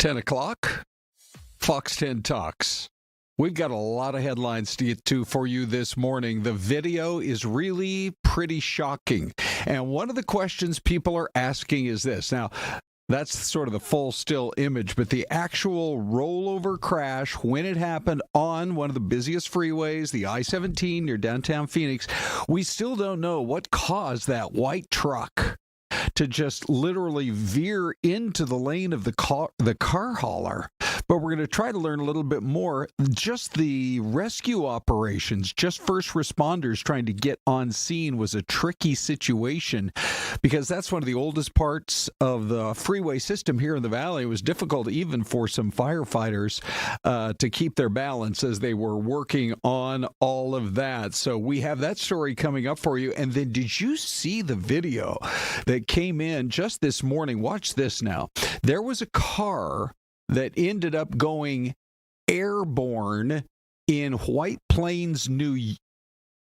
10 o'clock, Fox 10 Talks. We've got a lot of headlines to get to for you this morning. The video is really pretty shocking. And one of the questions people are asking is this. Now, that's sort of the full still image, but the actual rollover crash, when it happened on one of the busiest freeways, the I-17 near downtown Phoenix, we still don't know what caused that white truck to just literally veer into the lane of the car hauler. But we're going to try to learn a little bit more. Just the rescue operations, just first responders trying to get on scene was a tricky situation because that's one of the oldest parts of the freeway system here in the valley. It was difficult even for some firefighters to keep their balance as they were working on all of that. So we have that story coming up for you. And then did you see the video that came in just this morning? Watch this now. There was a car that ended up going airborne in White Plains, New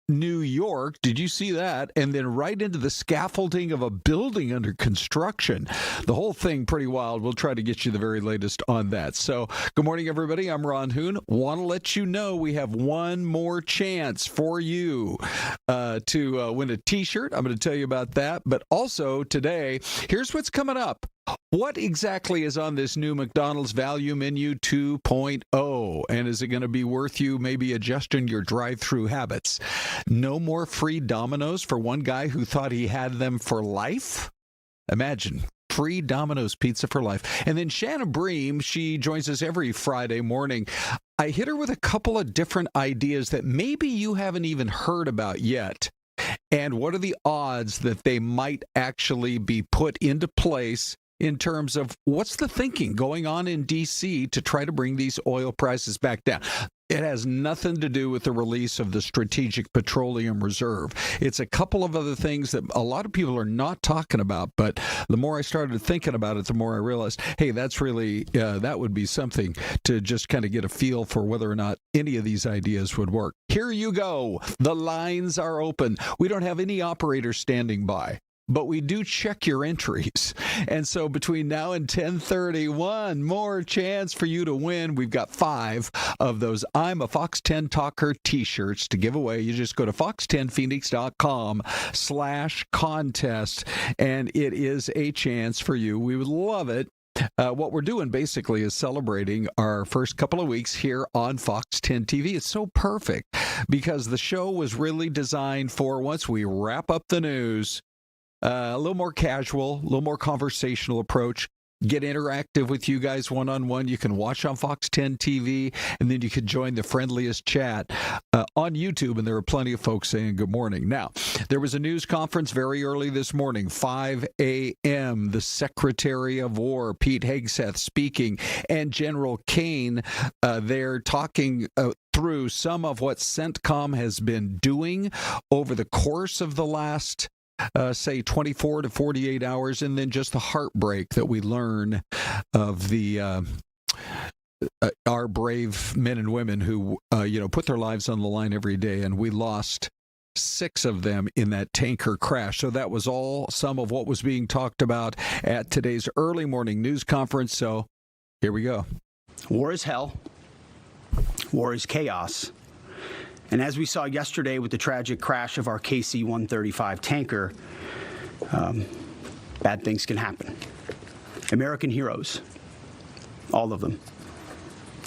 York. Did you see that? And then right into the scaffolding of a building under construction. The whole thing pretty wild. We'll try to get you the very latest on that. So good morning, everybody. I'm Ron Hoon. Want to let you know we have one more chance for you to win a T-shirt. I'm going to tell you about that. But also today, here's what's coming up. What exactly is on this new McDonald's Value Menu 2.0? And is it going to be worth you maybe adjusting your drive-through habits? No more free Domino's for one guy who thought he had them for life? Imagine. Free Domino's pizza for life. And then Shannon Bream, she joins us every Friday morning. I hit her with a couple of different ideas that maybe you haven't even heard about yet. And what are the odds that they might actually be put into place in terms of what's the thinking going on in D.C. to try to bring these oil prices back down? It has nothing to do with the release of the Strategic Petroleum Reserve. It's a couple of other things that a lot of people are not talking about, but the more I started thinking about it, the more I realized, hey, that's really, that would be something to just kind of get a feel for whether or not any of these ideas would work. Here you go. The lines are open. We don't have any operators standing by, but we do check your entries. And so between now and 10:30, one more chance for you to win. We've got 5 of those I'm a Fox 10 Talker T-shirts to give away. You just go to fox10phoenix.com/contest, and it is a chance for you. We would love it. What we're doing basically is celebrating our first couple of weeks here on Fox 10 TV. It's so perfect because the show was really designed for once we wrap up the news, a little more casual, a little more conversational approach. Get interactive with you guys one-on-one. You can watch on Fox 10 TV, and then you can join the friendliest chat on YouTube, and there are plenty of folks saying good morning. Now, there was a news conference very early this morning, 5 a.m. The Secretary of War, Pete Hegseth, speaking, and General Kane, they're talking through some of what CENTCOM has been doing over the course of the last say 24 to 48 hours, and then just the heartbreak that we learn of the our brave men and women who put their lives on the line every day, and we lost 6 of them in that tanker crash. So that was all some of what was being talked about at today's early morning news conference. So here we go. War is hell. War is chaos. And as we saw yesterday with the tragic crash of our KC-135 tanker, bad things can happen. American heroes, all of them.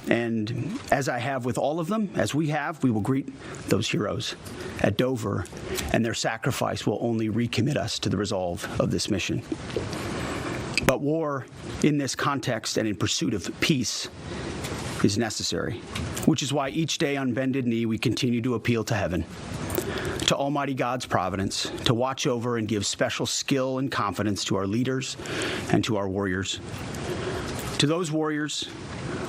And as I have with all of them, as we have, we will greet those heroes at Dover, and their sacrifice will only recommit us to the resolve of this mission. But war in this context and in pursuit of peace is necessary, which is why each day on bended knee we continue to appeal to heaven, to Almighty God's providence, to watch over and give special skill and confidence to our leaders and to our warriors. To those warriors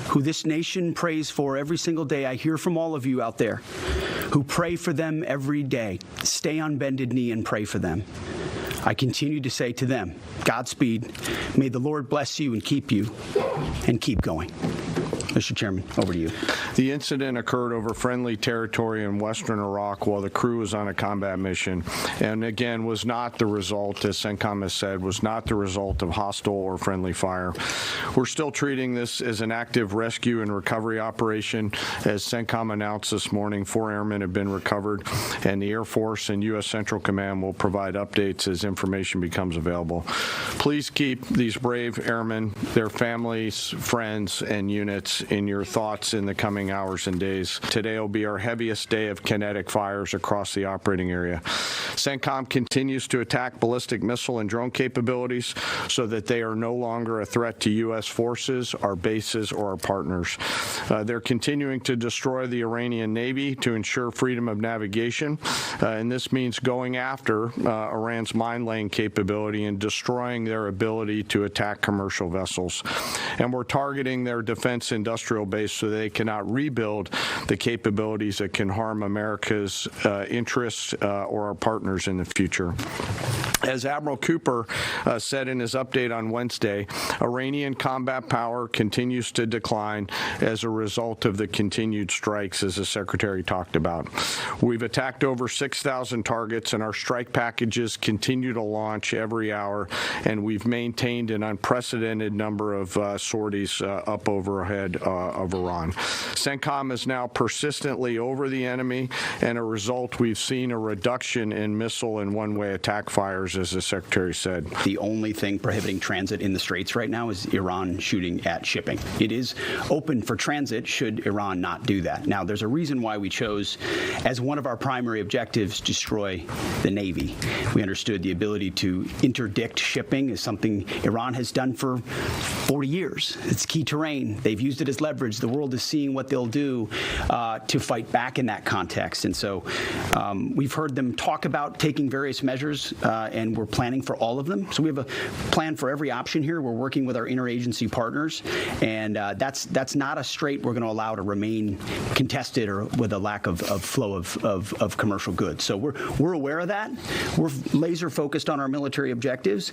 who this nation prays for every single day, I hear from all of you out there who pray for them every day. Stay on bended knee and pray for them. I continue to say to them, Godspeed. May the Lord bless you and keep going. Mr. Chairman, over to you. The incident occurred over friendly territory in western Iraq while the crew was on a combat mission, and again was not the result, as CENTCOM has said, was not the result of hostile or friendly fire. We're still treating this as an active rescue and recovery operation. As CENTCOM announced this morning, 4 airmen have been recovered, and the Air Force and U.S. Central Command will provide updates as information becomes available. Please keep these brave airmen, their families, friends, and units in your thoughts in the coming hours and days. Today will be our heaviest day of kinetic fires across the operating area. CENTCOM continues to attack ballistic missile and drone capabilities so that they are no longer a threat to U.S. forces, our bases, or our partners. They're continuing to destroy the Iranian Navy to ensure freedom of navigation, and this means going after Iran's mine-laying capability and destroying their ability to attack commercial vessels. And we're targeting their defense industrial base so they cannot rebuild the capabilities that can harm America's interests or our partners in the future. As Admiral Cooper said in his update on Wednesday, Iranian combat power continues to decline as a result of the continued strikes, as the Secretary talked about. We've attacked over 6,000 targets, and our strike packages continue to launch every hour, and we've maintained an unprecedented number of sorties up overhead of Iran. CENTCOM is now persistently over the enemy, and a result, we've seen a reduction in missile and one-way attack fires, as the Secretary said. The only thing prohibiting transit in the Straits right now is Iran shooting at shipping. It is open for transit should Iran not do that. Now, there's a reason why we chose, as one of our primary objectives, destroy the Navy. We understood the ability to interdict shipping is something Iran has done for 40 years. It's key terrain. They've used it as leverage. The world is seeing what they'll do to fight back in that context. And so we've heard them talk about taking various measures, and we're planning for all of them. So we have a plan for every option here. We're working with our interagency partners, and that's not a strait we're going to allow to remain contested or with a lack of flow of commercial goods. So we're aware of that. We're laser focused on our military objectives.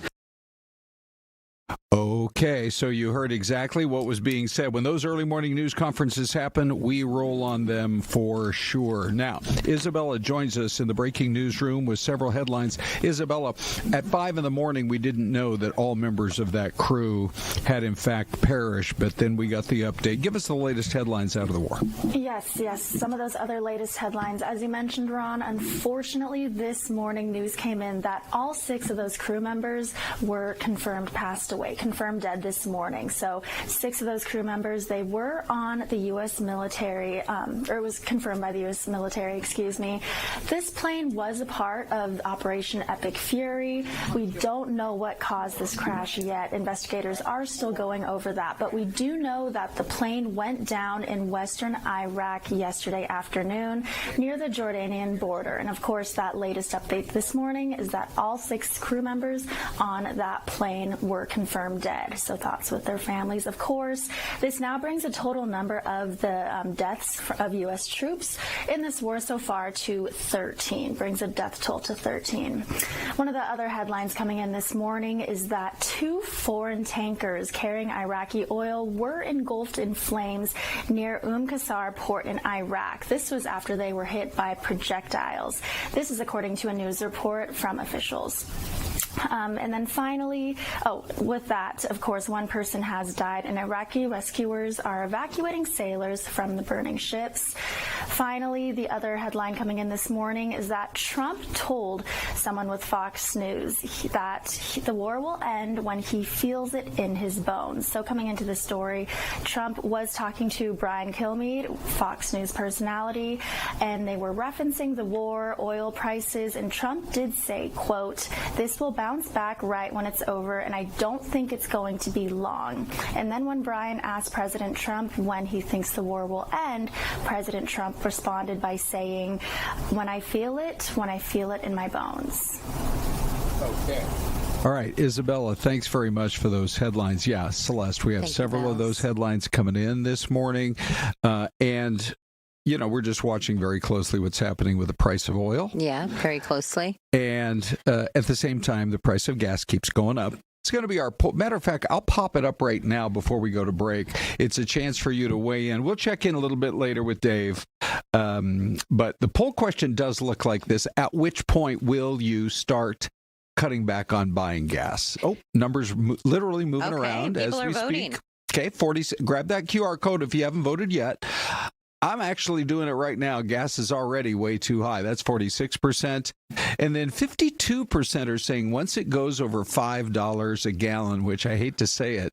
Okay, so you heard exactly what was being said. When those early morning news conferences happen, we roll on them for sure. Now, Isabella joins us in the breaking newsroom with several headlines. Isabella, at 5 in the morning, we didn't know that all members of that crew had in fact perished, but then we got the update. Give us the latest headlines out of the war. Yes. Some of those other latest headlines. As you mentioned, Ron, unfortunately, this morning news came in that all 6 of those crew members were confirmed passed away, confirmed dead this morning. So 6 of those crew members, they were on the U.S. military, or it was confirmed by the U.S. military, excuse me. This plane was a part of Operation Epic Fury. We don't know what caused this crash yet. Investigators are still going over that, but we do know that the plane went down in western Iraq yesterday afternoon near the Jordanian border. And of course, that latest update this morning is that all 6 crew members on that plane were confirmed dead. So thoughts with their families, of course. This now brings a total number of the deaths of U.S. troops in this war so far to 13, brings a death toll to 13. One of the other headlines coming in this morning is that 2 foreign tankers carrying Iraqi oil were engulfed in flames near Qasr port in Iraq. This was after they were hit by projectiles. This is according to a news report from officials. And then finally, with that, of course, 1 person has died, and Iraqi rescuers are evacuating sailors from the burning ships. Finally, the other headline coming in this morning is that Trump told someone with Fox News that the war will end when he feels it in his bones. So coming into this story, Trump was talking to Brian Kilmeade, Fox News personality, and they were referencing the war, oil prices, and Trump did say, quote, "This will bounce back right when it's over, and I don't think it's going to be long." And then when Brian asked President Trump when he thinks the war will end, President Trump responded by saying, when I feel it in my bones. Okay. All right, Isabella, thanks very much for those headlines. Yeah, Celeste, we have several of those headlines coming in this morning. And you know, we're just watching very closely what's happening with the price of oil. Yeah, very closely. And at the same time, the price of gas keeps going up. It's going to be our poll. Matter of fact, I'll pop it up right now before we go to break. It's a chance for you to weigh in. We'll check in a little bit later with Dave. But the poll question does look like this. At which point will you start cutting back on buying gas? Oh, numbers literally moving around as we speak. Okay, 40. Grab that QR code if you haven't voted yet. I'm actually doing it right now. Gas is already way too high. That's 46%. And then 52% are saying once it goes over $5 a gallon, which I hate to say it,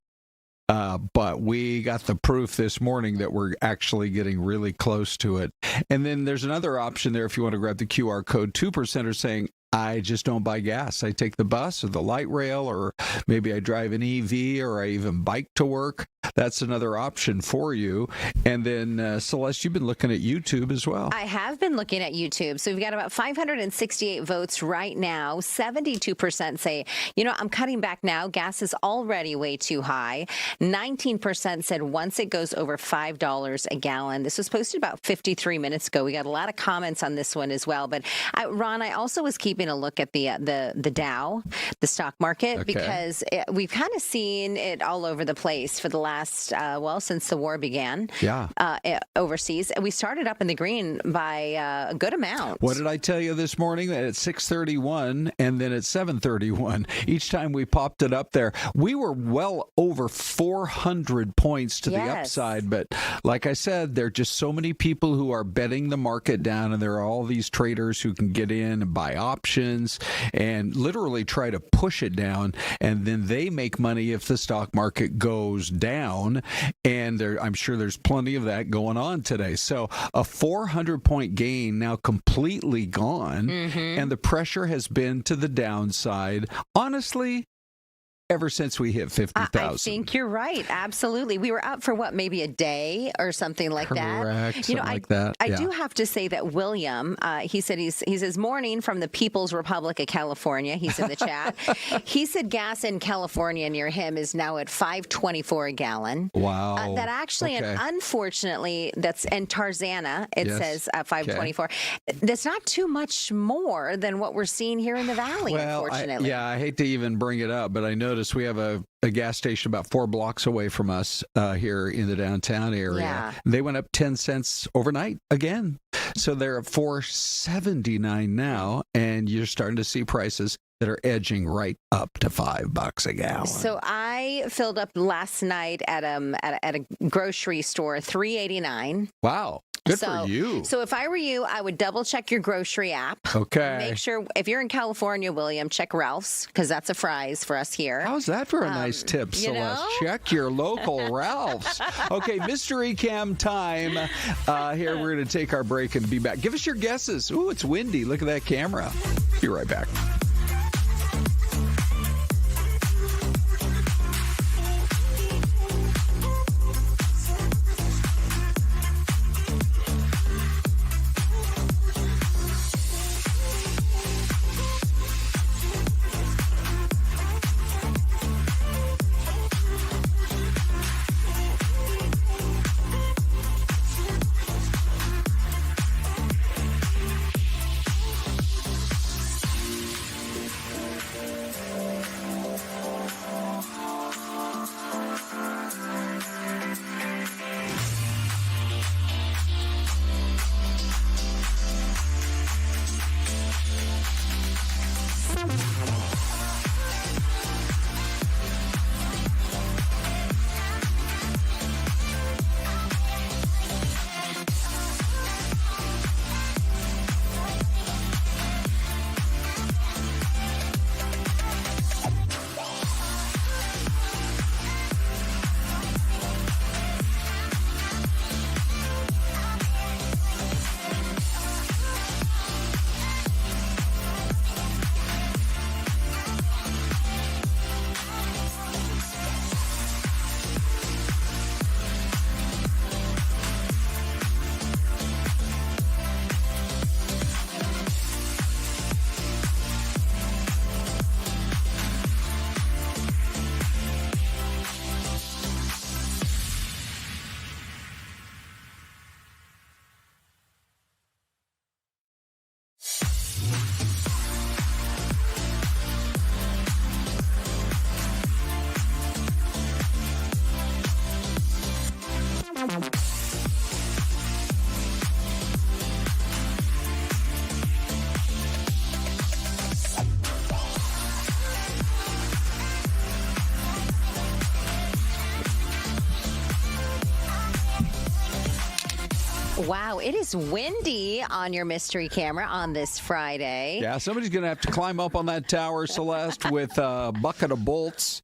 but we got the proof this morning that we're actually getting really close to it. And then there's another option there if you want to grab the QR code. 2% are saying, I just don't buy gas. I take the bus or the light rail, or maybe I drive an EV, or I even bike to work. That's another option for you. And then, Syleste, you've been looking at YouTube as well. I have been looking at YouTube. So we've got about 568 votes right now. 72% say, I'm cutting back now. Gas is already way too high. 19% said once it goes over $5 a gallon. This was posted about 53 minutes ago. We got a lot of comments on this one as well. But Ron, I also was keeping a look at the Dow, the stock market, because we've kind of seen it all over the place for the last, since the war began overseas. We started up in the green by a good amount. What did I tell you this morning? That at 6:31 and then at 7:31, each time we popped it up there, we were well over 400 points to the upside. But like I said, there are just so many people who are betting the market down, and there are all these traders who can get in and buy options and literally try to push it down, and then they make money if the stock market goes down. And I'm sure there's plenty of that going on today. So a 400-point gain now completely gone, and the pressure has been to the downside. Honestly, ever since we hit 50,000. I think you're right. Absolutely. We were up for maybe a day or something like that. Correct. Something like that. I do have to say that William, he said he says morning from the People's Republic of California. He's in the chat. He said gas in California near him is now at $5.24 a gallon. Wow. That actually, and unfortunately, that's in Tarzana. It says $5.24. That's not too much more than what we're seeing here in the Valley. Well, unfortunately. I hate to even bring it up, but I noticed we have a gas station about 4 blocks away from us here in the downtown area. Yeah. They went up 10 cents overnight again. So they're at $4.79 now, and you're starting to see prices that are edging right up to $5 a gallon. So I filled up last night at a grocery store, $3.89. Wow. Good for you. So if I were you, I would double check your grocery app. Okay. Make sure, if you're in California, William, check Ralph's, because that's a Fry's for us here. How's that for a nice tip, Celeste? Check your local Ralph's. Okay, Mystery Cam time. Here, we're going to take our break and be back. Give us your guesses. Ooh, it's windy. Look at that camera. Be right back. Wow, it is windy on your mystery camera on this Friday. Yeah, somebody's going to have to climb up on that tower, Celeste, with a bucket of bolts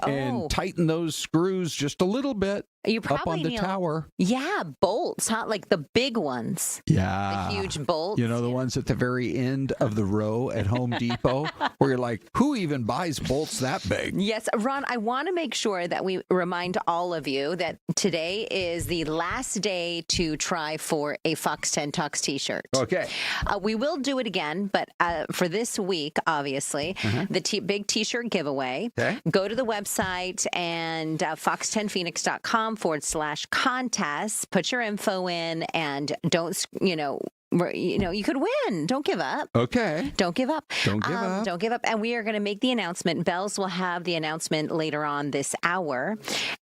and tighten those screws just a little bit. You probably up on the tower. Yeah, bolts, huh? Like the big ones. Yeah. The huge bolts. You know, the ones at the very end of the row at Home Depot, where you're like, who even buys bolts that big? Yes, Ron, I want to make sure that we remind all of you that today is the last day to try for a Fox 10 Talks t-shirt. Okay. We will do it again, but for this week, obviously, the big t-shirt giveaway. Okay. Go to the website and fox10phoenix.com/contest. Put your info in and don't, you could win. Don't give up. Okay. Don't give up. Don't give up. Don't give up. And we are going to make the announcement. Bells will have the announcement later on this hour.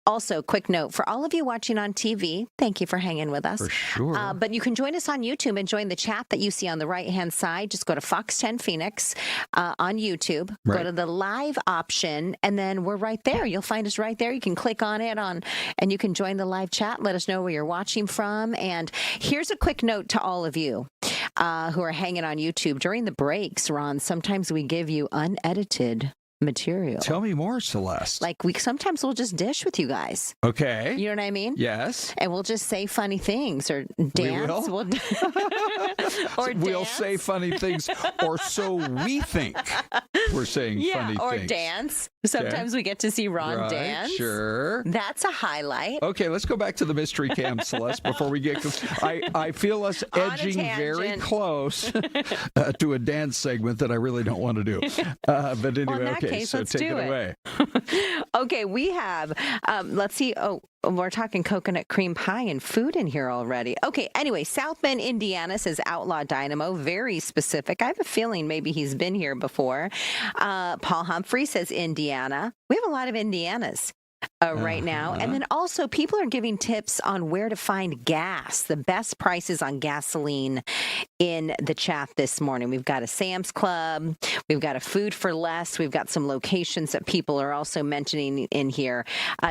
Also, quick note for all of you watching on TV, thank you for hanging with us. For sure. But you can join us on YouTube and join the chat that you see on the right-hand side. Just go to Fox 10 Phoenix on YouTube. Right. Go to the live option, and then we're right there. You'll find us right there. You can click on it and you can join the live chat. Let us know where you're watching from. And here's a quick note to all of you who are hanging on YouTube. During the breaks, Ron, sometimes we give you unedited material. Tell me more, Celeste. Like sometimes we'll just dish with you guys. Okay. You know what I mean? Yes. And we'll just say funny things or dance. We'll We'll say funny things, or so we think we're saying funny or things. Dance. Sometimes we get to see Ron dance. Sure. That's a highlight. Okay, let's go back to the mystery cam, Celeste, before we get... I feel us edging very close to a dance segment that I really don't want to do. But anyway, okay, so take it away. Okay, we have, let's see, we're talking coconut cream pie and food in here already. Okay, anyway, South Bend, Indiana says Outlaw Dynamo, very specific. I have a feeling maybe he's been here before. Paul Humphrey says Indiana. We have a lot of Indianas. Right now. And then also people are giving tips on where to find gas, the best prices on gasoline in the chat this morning. We've got a Sam's Club. We've got a Food for Less. We've got some locations that people are also mentioning in here.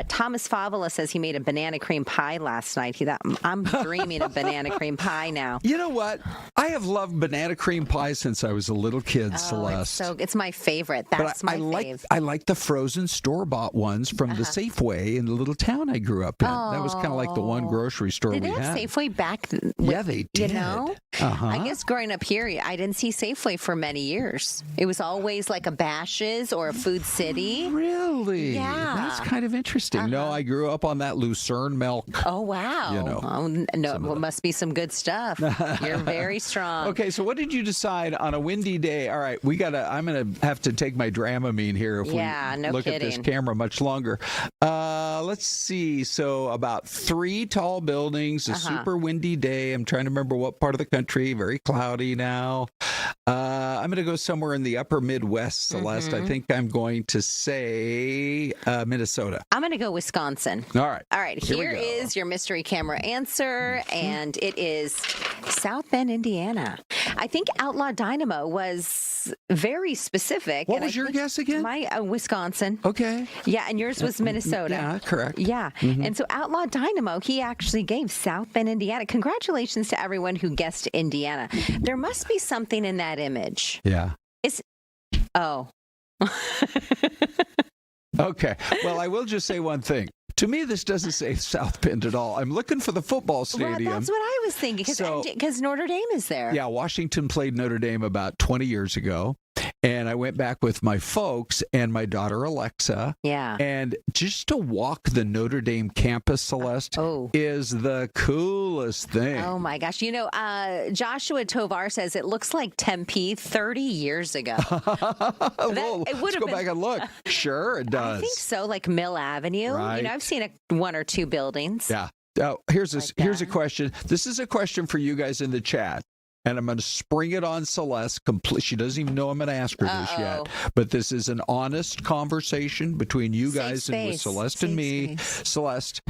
Thomas Favela says he made a banana cream pie last night. He thought, I'm dreaming of banana cream pie now. You know what? I have loved banana cream pie since I was a little kid, Celeste. It's my favorite. That's my fave. I like the frozen store-bought ones from the Safeway in the little town I grew up in. That was kind of like the one grocery store did we they have had. Safeway back? Yeah, they did. You know? I guess growing up here, I didn't see Safeway for many years. It was always like a Bash's or a Food City. Really? Yeah. That's kind of interesting. No, I grew up on that Lucerne milk. Oh, wow. You know, it must be some good stuff. You're very strong. Okay, so what did you decide on a windy day? All right, I'm going to have to take my Dramamine here if we look at this camera much longer. Let's see. So about 3 tall buildings, a super windy day. I'm trying to remember what part of the country. Very cloudy now. I'm going to go somewhere in the upper Midwest, Celeste. I think I'm going to say Minnesota. I'm going to go Wisconsin. All right. Here is your mystery camera answer, and it is South Bend, Indiana. I think Outlaw Dynamo was very specific. What was your guess again? My Wisconsin. Okay. Yeah, and yours was Minnesota. Yeah, correct. Yeah. And so Outlaw Dynamo, he actually gave South Bend, Indiana. Congratulations to everyone who guessed Indiana. There must be something in that image. Yeah. Oh. Okay. Well, I will just say one thing. To me, this doesn't say South Bend at all. I'm looking for the football stadium. Well, that's what I was thinking, because Notre Dame is there. Yeah, Washington played Notre Dame about 20 years ago. And I went back with my folks and my daughter, Alexa. Yeah. And just to walk the Notre Dame campus, Celeste, is the coolest thing. Oh, my gosh. You know, Joshua Tovar says it looks like Tempe 30 years ago. Let's go back and look. Sure, it does. I think so, like Mill Avenue. Right. You know, I've seen 1 or 2 buildings. Yeah. Here's a question. This is a question for you guys in the chat. And I'm going to spring it on Celeste. She doesn't even know I'm going to ask her this yet. But this is an honest conversation between you guys and with Celeste and me. Celeste,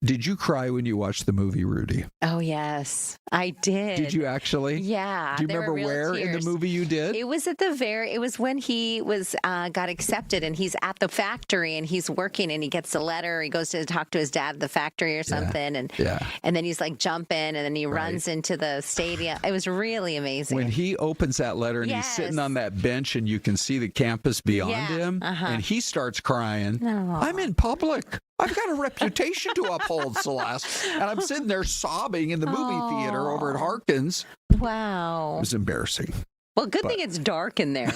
Did you cry when you watched the movie, Rudy? Oh, yes, I did. Did you actually? Yeah. Do you remember where in the movie you did? It was it was when he was got accepted and he's at the factory and he's working and he gets a letter. He goes to talk to his dad at the factory or something. And then he's like jumping and then he runs into the stadium. It was really amazing. When he opens that letter and he's sitting on that bench and you can see the campus beyond him and he starts crying. I'm in public. I've got a reputation to uphold, Syleste. And I'm sitting there sobbing in the movie theater over at Harkins. Wow. It was embarrassing. Well, good thing it's dark in there.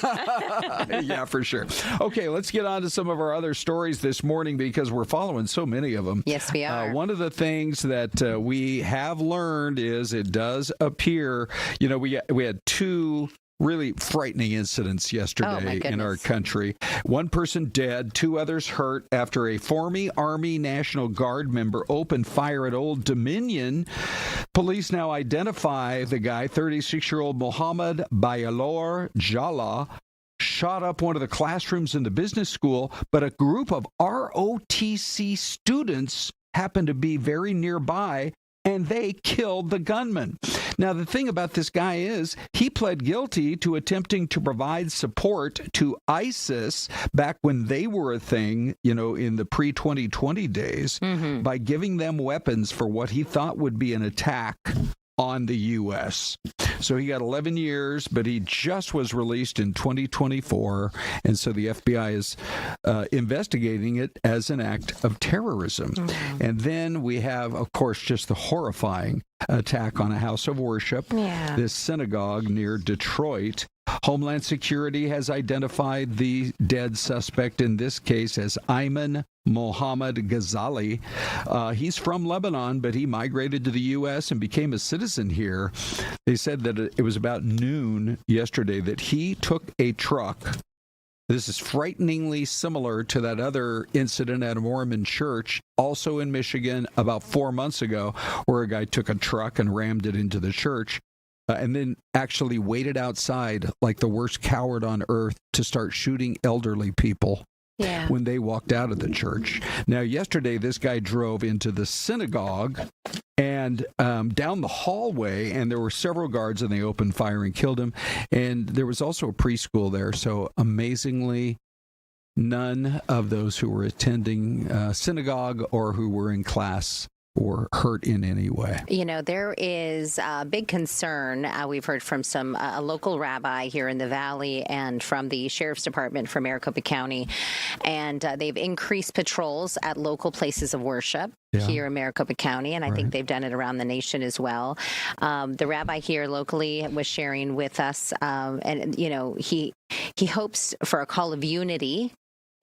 Yeah, for sure. Okay, let's get on to some of our other stories this morning because we're following so many of them. Yes, we are. One of the things that we have learned is it does appear, we had two really frightening incidents yesterday in our country. One person dead, two others hurt after a former Army National Guard member opened fire at Old Dominion. Police now identify the guy, 36-year-old Mohammed Bayalor Jala, shot up one of the classrooms in the business school, but a group of ROTC students happened to be very nearby, and they killed the gunman. Now, the thing about this guy is he pled guilty to attempting to provide support to ISIS back when they were a thing, in the pre-2020 days, by giving them weapons for what he thought would be an attack on the U.S. So he got 11 years, but he just was released in 2024, and so the FBI is investigating it as an act of terrorism. And then we have, of course, just the horrifying attack on a house of worship, this synagogue near Detroit. Homeland Security has identified the dead suspect in this case as Ayman Mohammed Ghazali. He's from Lebanon, but he migrated to the U.S. and became a citizen here. They said that it was about noon yesterday that he took a truck. This is frighteningly similar to that other incident at a Mormon church, also in Michigan, about 4 months ago, where a guy took a truck and rammed it into the church. And then actually waited outside like the worst coward on earth to start shooting elderly people when they walked out of the church. Now, yesterday, this guy drove into the synagogue and down the hallway, and there were several guards, and they opened fire and killed him. And there was also a preschool there. So amazingly, none of those who were attending synagogue or who were in class or hurt in any way. There is a big concern. We've heard from a local rabbi here in the Valley and from the Sheriff's Department for Maricopa County, and they've increased patrols at local places of worship here in Maricopa County, and I think they've done it around the nation as well. The rabbi here locally was sharing with us, and he hopes for a call of unity.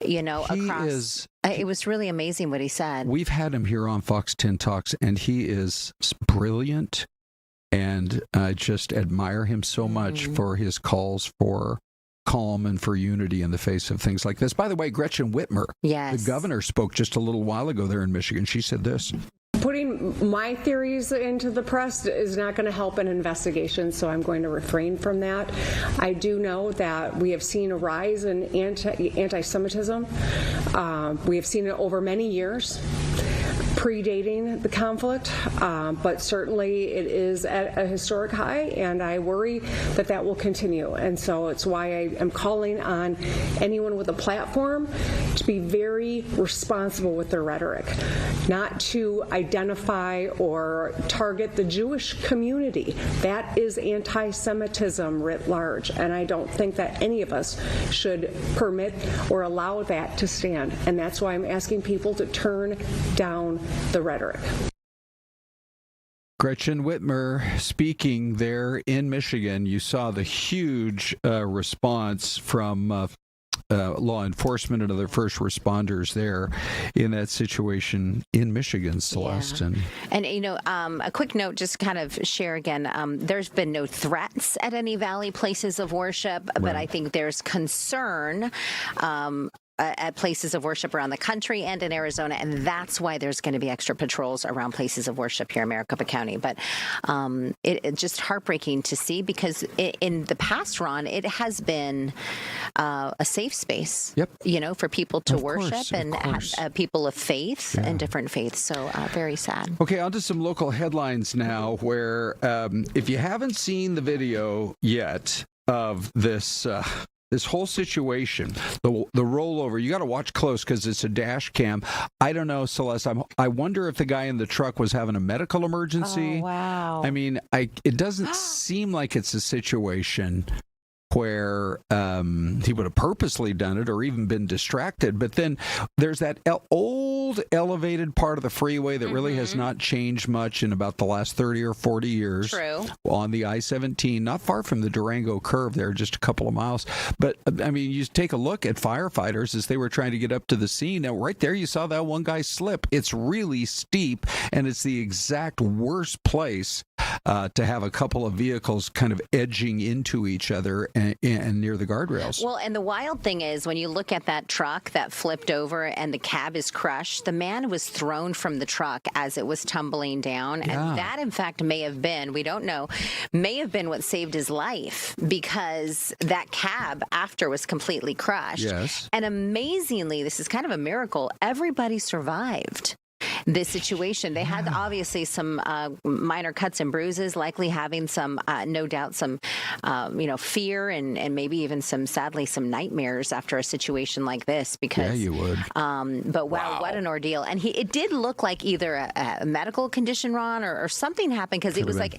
Across. It was really amazing what he said. We've had him here on Fox 10 Talks, and he is brilliant, and I just admire him so much for his calls for calm and for unity in the face of things like this. By the way, Gretchen Whitmer, the governor, spoke just a little while ago there in Michigan. She said this. Putting my theories into the press is not going to help an investigation, so I'm going to refrain from that. I do know that we have seen a rise in anti-Semitism. We have seen it over many years, predating the conflict, but certainly it is at a historic high, and I worry that that will continue. And so it's why I am calling on anyone with a platform to be very responsible with their rhetoric, not to identify or target the Jewish community. That is anti-Semitism writ large, and I don't think that any of us should permit or allow that to stand. And that's why I'm asking people to turn down the rhetoric. Gretchen Whitmer speaking there in Michigan. You saw the huge response from law enforcement and other first responders there in that situation in Michigan, Syleste. And a quick note, just kind of share again, there's been no threats at any Valley places of worship, but I think there's concern at places of worship around the country and in Arizona, and that's why there's going to be extra patrols around places of worship here in Maricopa County. But it's just heartbreaking to see, because in the past, Ron, it has been a safe space, Yep. for people to Of course, worship of and course. people of faith and different faiths. So very sad. Okay, on to some local headlines now where if you haven't seen the video yet of this this whole situation, the rollover, you got to watch close because it's a dash cam. I don't know, Syleste. I wonder if the guy in the truck was having a medical emergency. Oh, wow. I mean, it doesn't seem like it's a situation where he would have purposely done it or even been distracted. But then there's that old elevated part of the freeway that really has not changed much in about the last 30 or 40 years. True. On the I-17, not far from the Durango curve there, just a couple of miles. But, I mean, you take a look at firefighters as they were trying to get up to the scene. Now, right there, you saw that one guy slip. It's really steep, and it's the exact worst place to have a couple of vehicles kind of edging into each other and near the guardrails. Well, and the wild thing is when you look at that truck that flipped over and the cab is crushed, the man was thrown from the truck as it was tumbling down. Yeah. And that, in fact, may have been, we don't know, may have been what saved his life because that cab after was completely crushed. Yes. And amazingly, this is kind of a miracle, everybody survived this situation. They had obviously some minor cuts and bruises, likely having some, no doubt, some, fear and maybe even sadly, some nightmares after a situation like this. Because yeah, you would. But wow, what an ordeal! And it did look like either a medical condition, Ron, or something happened because it was like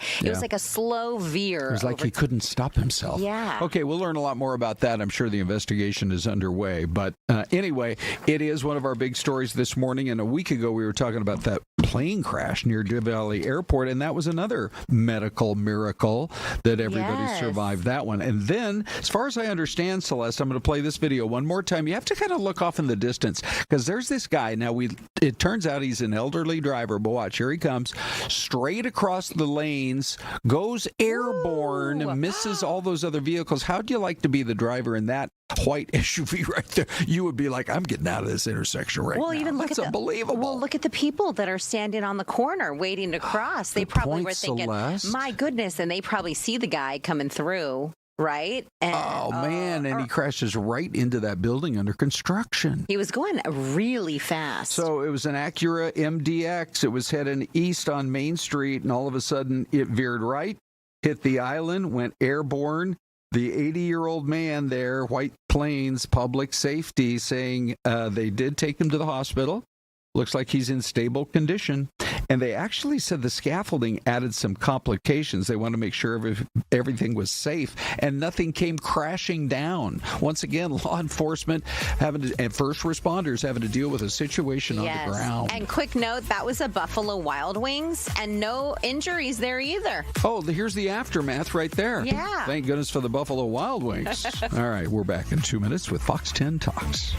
a slow veer. It was like he couldn't stop himself. Yeah. Okay, we'll learn a lot more about that. I'm sure the investigation is underway. But anyway, it is one of our big stories this morning. And a week ago, we were talking about that plane crash near Deer Valley Airport, and that was another medical miracle that everybody survived that one. And then, as far as I understand, Syleste, I'm going to play this video one more time. You have to kind of look off in the distance because there's this guy. Now, it turns out he's an elderly driver, but watch, here he comes, straight across the lanes, goes airborne, misses all those other vehicles. How'd you like to be the driver in that white SUV right there? You would be like, I'm getting out of this intersection right now. Even look That's at unbelievable. Well, look at the people that are standing on the corner waiting to cross. They probably were thinking, Syleste. my goodness, and they probably see the guy coming through, right? And, man, and he crashes right into that building under construction. He was going really fast. So it was an Acura MDX. It was heading east on Main Street, and all of a sudden it veered right, hit the island, went airborne. The 80-year-old man there, White Plains Public Safety, saying they did take him to the hospital. Looks like he's in stable condition. And they actually said the scaffolding added some complications. They want to make sure everything was safe and nothing came crashing down. Once again, law enforcement and first responders having to deal with a situation on the ground. And quick note, that was a Buffalo Wild Wings and no injuries there either. Oh, here's the aftermath right there. Yeah. Thank goodness for the Buffalo Wild Wings. All right, we're back in 2 minutes with Fox 10 Talks.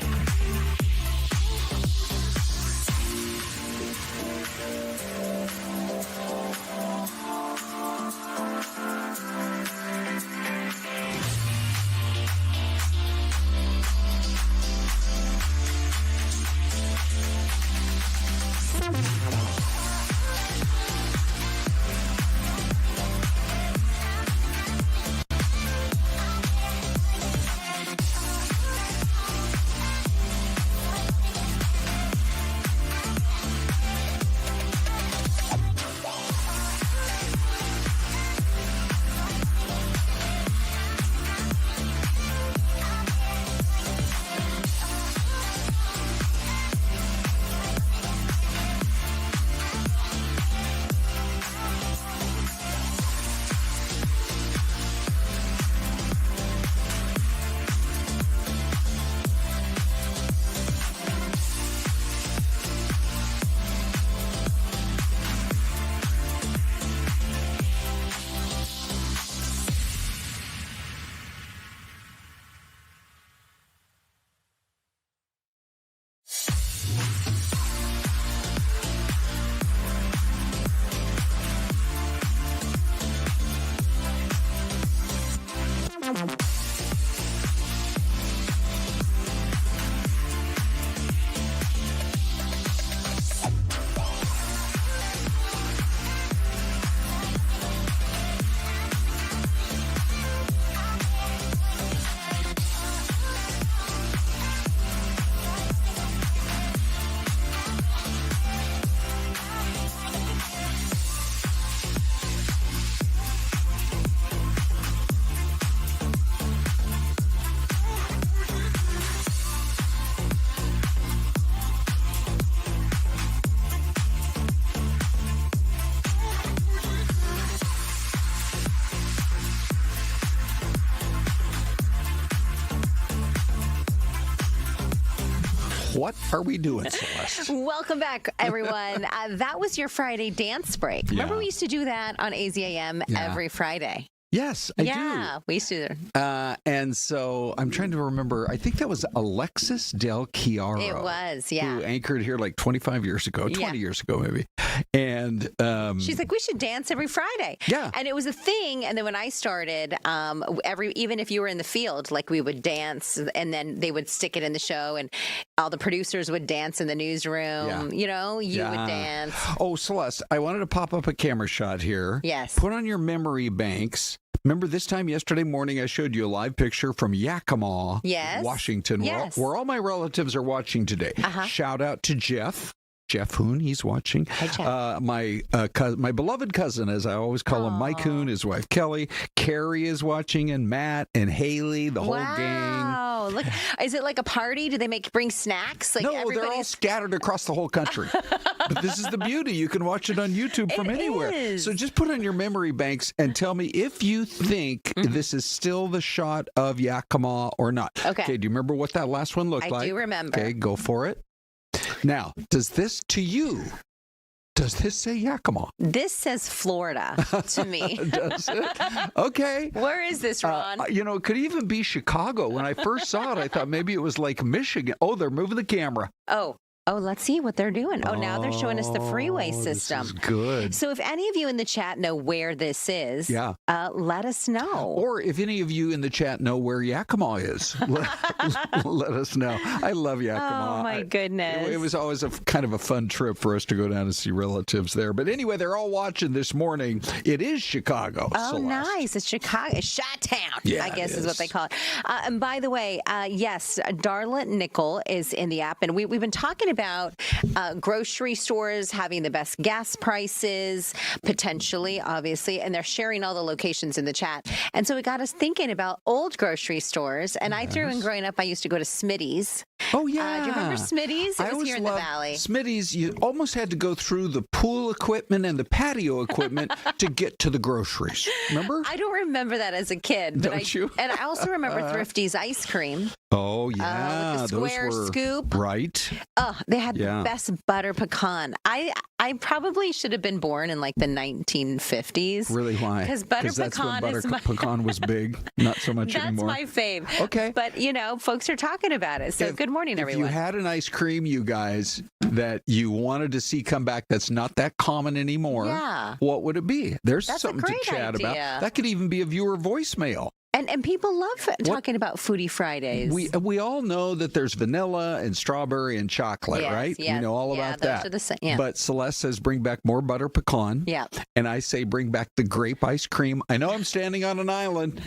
What are we doing, Celeste? Welcome back, everyone. That was your Friday dance break. Remember we used to do that on AZAM every Friday? Yes, I do. Yeah, we used to. And so I'm trying to remember. I think that was Alexis Del Chiaro. It was, yeah. Who anchored here like 25 years ago, 20 years ago maybe. And she's like, we should dance every Friday. Yeah. And it was a thing. And then when I started, even if you were in the field, like we would dance, and then they would stick it in the show, and all the producers would dance in the newsroom. Yeah. You know, you would dance. Oh, Celeste, I wanted to pop up a camera shot here. Yes. Put on your memory banks. Remember this time yesterday morning I showed you a live picture from Yakima, Washington, where all my relatives are watching today. Shout out to Jeff Hoon, he's watching. Hi, Jeff. My beloved cousin, as I always call him, Mike Hoon, his wife Kelly, Carrie is watching, and Matt and Haley, the whole gang. Wow, look! Is it like a party? Do they bring snacks? Like no, they're all scattered across the whole country. But this is the beauty. You can watch it on YouTube from anywhere. Is. So just put on your memory banks and tell me if you think this is still the shot of Yakima or not. Okay. Do you remember what that last one looked like? I do remember. Okay, go for it. Now, does this say Yakima? This says Florida to me. Does it? Okay. Where is this, Ron? It could even be Chicago. When I first saw it, I thought maybe it was like Michigan. Oh, they're moving the camera. Oh, let's see what they're doing. Oh, now they're showing us the freeway system. This is good. So if any of you in the chat know where this is, let us know. Or if any of you in the chat know where Yakima is, let us know. I love Yakima. Oh, my goodness. It was always a kind of a fun trip for us to go down and see relatives there. But anyway, they're all watching this morning. It is Chicago. Oh, Celeste. Nice. It's Chicago. It's Chi-Town, I guess is what they call it. And by the way, yes, Darla Nickel is in the app. And we've been talking about grocery stores having the best gas prices, potentially, obviously, and they're sharing all the locations in the chat. And so it got us thinking about old grocery stores. And I threw in growing up, I used to go to Smitty's. Oh, yeah. Do you remember Smitty's? It was here in the Valley. Smitty's, you almost had to go through the pool equipment and the patio equipment to get to the groceries. Remember? I don't remember that as a kid. Don't you? And I also remember Thrifty's ice cream. Oh, yeah. With the square scoop. Right. They had the best butter pecan. I probably should have been born in like the 1950s. Really? Why? Because butter pecan was big. Not so much anymore. That's my fave. Okay. But, folks are talking about it. So good morning, everyone. If you had an ice cream, you guys, that you wanted to see come back that's not that common anymore, what would it be? There's something to chat about. That could even be a viewer voicemail. And people love talking about Foodie Fridays. We all know that there's vanilla and strawberry and chocolate, right? Yes. We know all about that. Are the same. Yeah. But Celeste says bring back more butter pecan. Yeah. And I say bring back the grape ice cream. I know I'm standing on an island,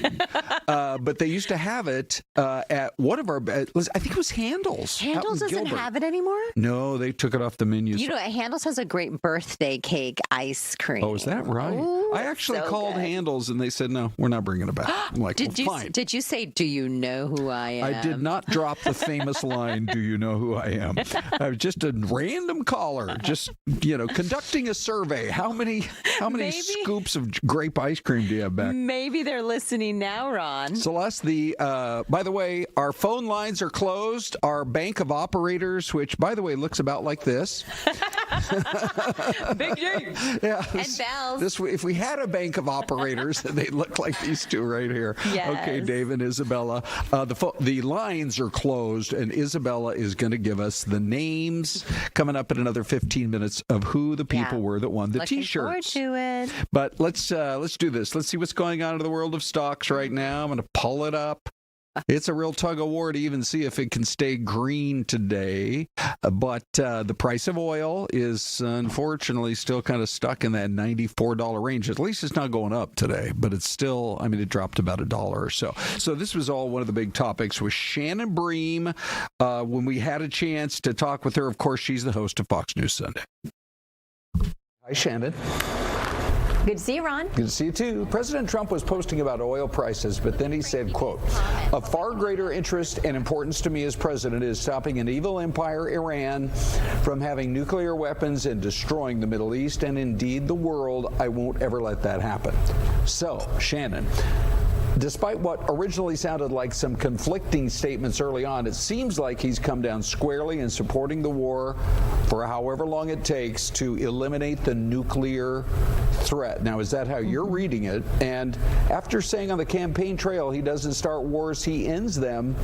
but they used to have it at one of our, I think it was Handel's. Handel's doesn't have it anymore? No, they took it off the menu. Handel's has a great birthday cake ice cream. Oh, is that right? Ooh, I actually called Handel's and they said, no, we're not bringing it back. I'm like, fine. Did you say, do you know who I am? I did not drop the famous line, do you know who I am? I was just a random caller, just, conducting a survey. How many scoops of grape ice cream do you have back? Maybe they're listening now, Ron. Celeste, by the way, our phone lines are closed. Our bank of operators, which, by the way, looks about like this. Big James. Yeah. And bells. If we had a bank of operators, they'd look like these two right here. Yes. Okay, Dave and Isabella. The lines are closed, and Isabella is going to give us the names coming up in another 15 minutes of who the people were that won the T-shirts. Looking forward to it. But let's do this. Let's see what's going on in the world of stocks right now. I'm going to pull it up. It's a real tug of war to even see if it can stay green today. But the price of oil is unfortunately still kind of stuck in that $94 range. At least it's not going up today, but it's still, it dropped about $1 or so. So this was all one of the big topics with Shannon Bream. When we had a chance to talk with her, of course, she's the host of Fox News Sunday. Hi, Shannon. Good to see you, Ron. Good to see you, too. President Trump was posting about oil prices, but then he said, quote, "Of far greater interest and importance to me as president is stopping an evil empire, Iran, from having nuclear weapons and destroying the Middle East and indeed the world. I won't ever let that happen." So, Shannon, despite what originally sounded like some conflicting statements early on, it seems like he's come down squarely in supporting the war for however long it takes to eliminate the nuclear threat. Now, is that how you're reading it? And after saying on the campaign trail he doesn't start wars, he ends them,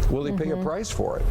will he pay a price for it?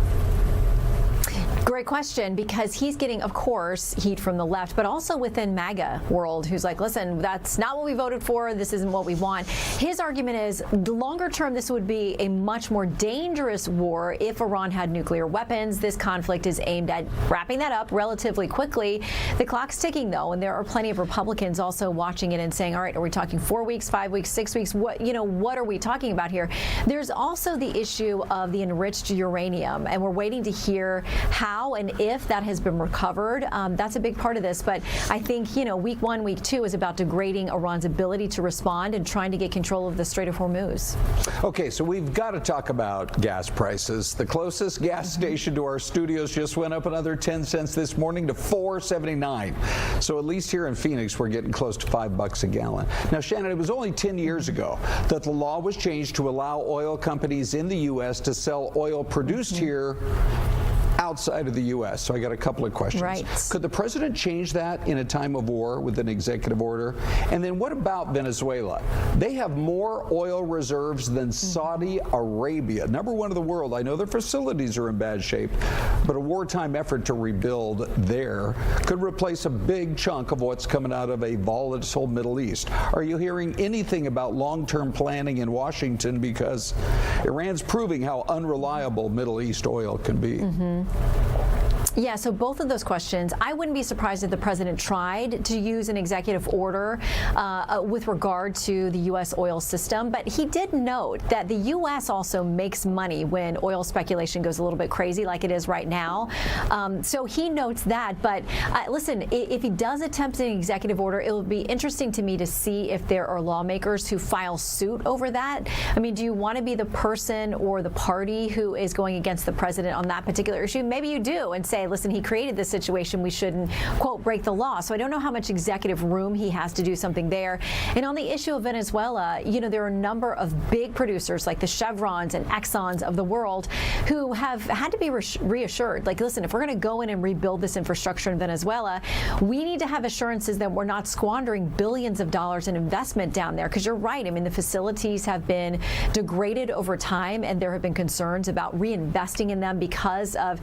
Great question, because he's getting, of course, heat from the left, but also within MAGA world, who's like, listen, that's not what we voted for. This isn't what we want. His argument is, longer term, this would be a much more dangerous war if Iran had nuclear weapons. This conflict is aimed at wrapping that up relatively quickly. The clock's ticking, though, and there are plenty of Republicans also watching it and saying, all right, are we talking 4 weeks, 5 weeks, 6 weeks? What are we talking about here? There's also the issue of the enriched uranium, and we're waiting to hear how and if that has been recovered. That's a big part of this. But I think, week 1, week 2 is about degrading Iran's ability to respond and trying to get control of the Strait of Hormuz. Okay, so we've got to talk about gas prices. The closest gas station to our studios just went up another 10 cents this morning to $4.79. So at least here in Phoenix, we're getting close to $5 a gallon. Now, Shannon, it was only 10 years ago that the law was changed to allow oil companies in the U.S. to sell oil produced here outside of the U.S. So I got a couple of questions. Right. Could the president change that in a time of war with an executive order? And then what about Venezuela? They have more oil reserves than Saudi Arabia, number one in the world. I know their facilities are in bad shape, but a wartime effort to rebuild there could replace a big chunk of what's coming out of a volatile Middle East. Are you hearing anything about long-term planning in Washington? Because Iran's proving how unreliable Middle East oil can be. Yeah, so both of those questions, I wouldn't be surprised if the president tried to use an executive order with regard to the U.S. oil system, but he did note that the U.S. also makes money when oil speculation goes a little bit crazy like it is right now. So he notes that, but listen, if he does attempt an executive order, it will be interesting to me to see if there are lawmakers who file suit over that. I mean, do you want to be the person or the party who is going against the president on that particular issue? Maybe you do, and say, listen, he created this situation, we shouldn't, quote, break the law. So I don't know how much executive room he has to do something there. And on the issue of Venezuela, there are a number of big producers like the Chevrons and Exxons of the world who have had to be reassured. Like, listen, if we're going to go in and rebuild this infrastructure in Venezuela, we need to have assurances that we're not squandering billions of dollars in investment down there. Because you're right. I mean, the facilities have been degraded over time, and there have been concerns about reinvesting in them because of,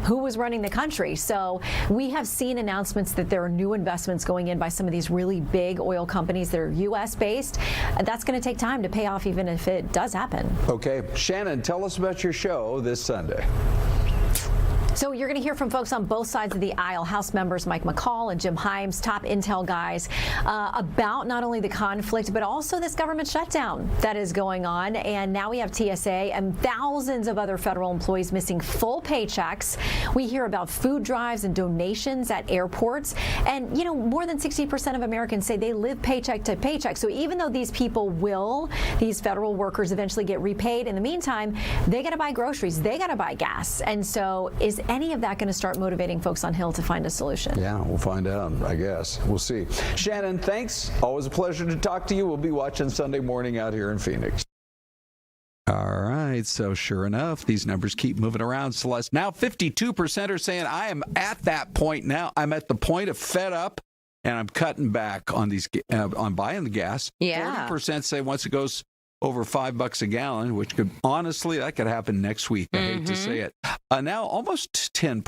who was running the country. So we have seen announcements that there are new investments going in by some of these really big oil companies that are U.S. based. That's going to take time to pay off, even if it does happen. Okay. Shannon, tell us about your show this Sunday. So you're going to hear from folks on both sides of the aisle, House members Mike McCall and Jim Himes, top intel guys, about not only the conflict, but also this government shutdown that is going on. And now we have TSA and thousands of other federal employees missing full paychecks. We hear about food drives and donations at airports. And, more than 60% of Americans say they live paycheck to paycheck. So even though these federal workers eventually get repaid, in the meantime, they got to buy groceries, they got to buy gas. And so is any of that going to start motivating folks on Hill to find a solution? Yeah, we'll find out, I guess. We'll see. Shannon, thanks. Always a pleasure to talk to you. We'll be watching Sunday morning out here in Phoenix. All right, so sure enough, these numbers keep moving around, Celeste. Now 52% are saying, I am at that point now. I'm at the point of fed up, and I'm cutting back on on buying the gas. Yeah. 40% say once it goes over $5 a gallon, which could honestly, that could happen next week. I hate to say it. Now almost 10%,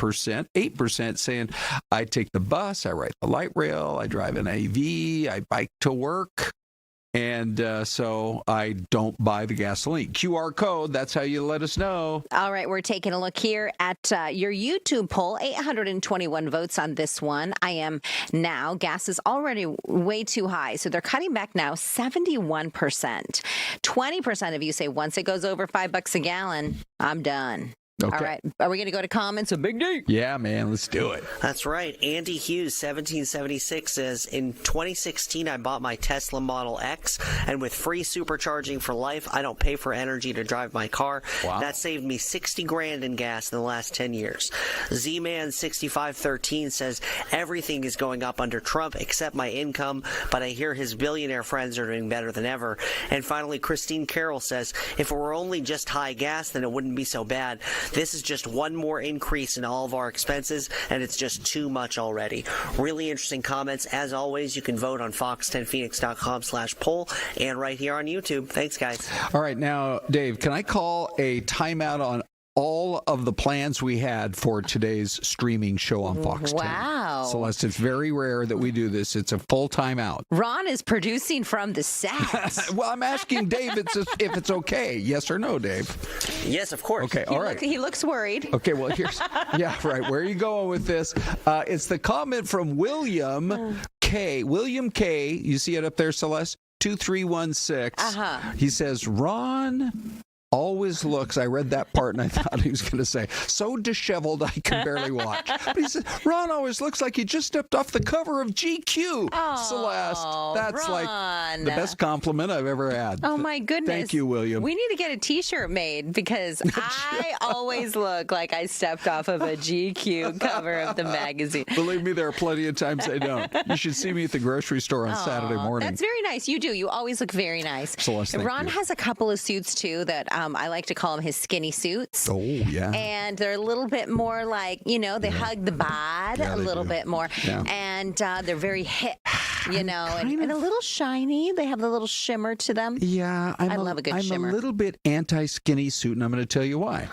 8% saying, I take the bus, I ride the light rail, I drive an AV, I bike to work. And so I don't buy the gasoline. QR code, that's how you let us know. All right, we're taking a look here at your YouTube poll. 821 votes on this one. I am now. Gas is already way too high, so they're cutting back now 71%. 20% of you say once it goes over $5 a gallon, I'm done. Okay. All right. Are we going to go to comments? A big D. Yeah, man, let's do it. That's right. Andy Hughes, 1776, says, in 2016, I bought my Tesla Model X, and with free supercharging for life, I don't pay for energy to drive my car. Wow. That saved me $60,000 in gas in the last 10 years. Z-Man 6513 says, everything is going up under Trump except my income, but I hear his billionaire friends are doing better than ever. And finally, Christine Carroll says, if it were only just high gas, then it wouldn't be so bad. This is just one more increase in all of our expenses, and it's just too much already. Really interesting comments. As always, you can vote on fox10phoenix.com/poll and right here on YouTube. Thanks, guys. All right, now, Dave, can I call a timeout on all of the plans we had for today's streaming show on Fox 10? Wow. Celeste, it's very rare that we do this. It's a full timeout. Ron is producing from the set. Well, I'm asking Dave if it's okay. Yes or no, Dave? Yes, of course. Okay, all right. He looks worried. Okay, well, here's... Yeah, right. Where are you going with this? It's the comment from William K. William K. You see it up there, Celeste? 2316. He says, Ron always looks, I read that part and I thought he was going to say, so disheveled I can barely watch. But he said, Ron always looks like he just stepped off the cover of GQ. Oh, Celeste, that's Ron. like the best compliment I've ever had. Oh, my goodness. Thank you, William. We need to get a T-shirt made because I always look like I stepped off of a GQ cover of the magazine. Believe me, there are plenty of times I don't. You should see me at the grocery store on Saturday morning. That's very nice. You do. You always look very nice. Celeste, thank Ron you. has a couple of suits, too, that I like to call them his skinny suits. Oh, yeah. And they're a little bit more like, they hug the bod Yeah, a they little do. bit more. Yeah. And they're very hip, and a little shiny. They have the little shimmer to them. Yeah, I love a good shimmer. I'm a little bit anti-skinny suit, and I'm going to tell you why.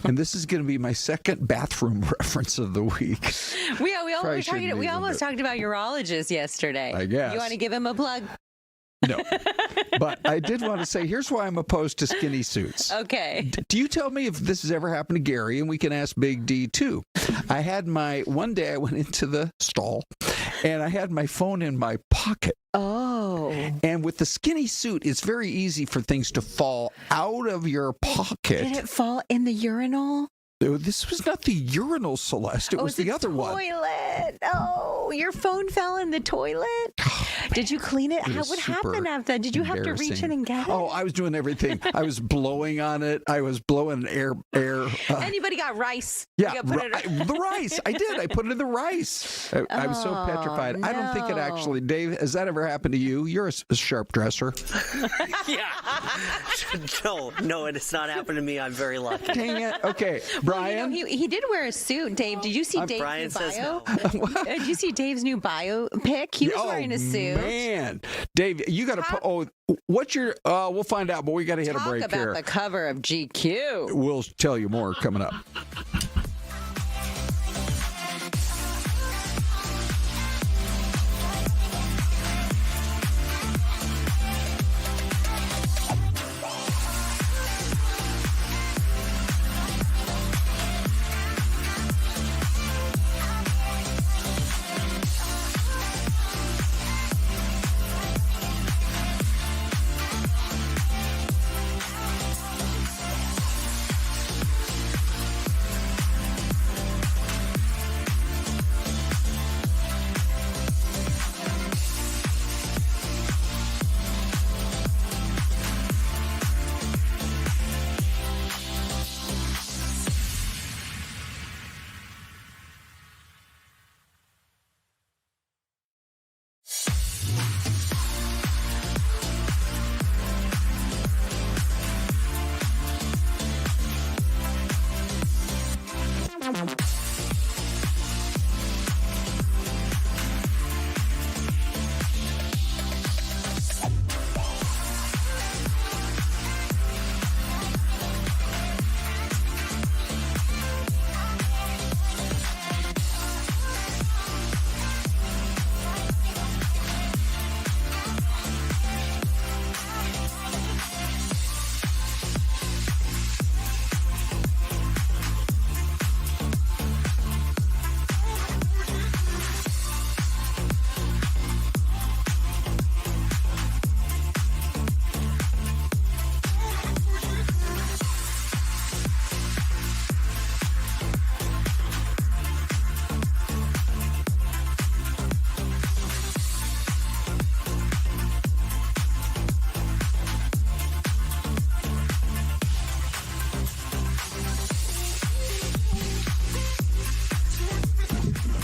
And this is going to be my second bathroom reference of the week. We Probably shouldn't we even almost do it. talked about urologist yesterday. I guess. You want to give him a plug? No. But I did want to say, here's why I'm opposed to skinny suits. Okay. Do you tell me if this has ever happened to Gary? And we can ask Big D, too. One day I went into the stall, and I had my phone in my pocket. Oh. And with the skinny suit, it's very easy for things to fall out of your pocket. Did it fall in the urinal? This was not the urinal, Celeste. It was the other one. Toilet. Oh, your phone fell in the toilet. Did you clean it? What happened after that? Did you have to reach in and get it? Oh, I was doing everything. I was blowing on it. I was blowing air. Anybody got rice? Yeah, You put it in- the rice. I did. I put it in the rice. I was so petrified. I don't think it no. actually. Dave, has that ever happened to you? You're a sharp dresser. Yeah. No, it has not happened to me. I'm very lucky. Dang it. Okay, Brian. He did wear a suit, Dave. Did you see Dave's Brian new says bio? no. Did you see Dave's new bio pic? He was wearing a suit. Man, Dave, you got to. What's your? We'll find out, but we got to hit a break Talk about here. the cover of GQ. We'll tell you more coming up.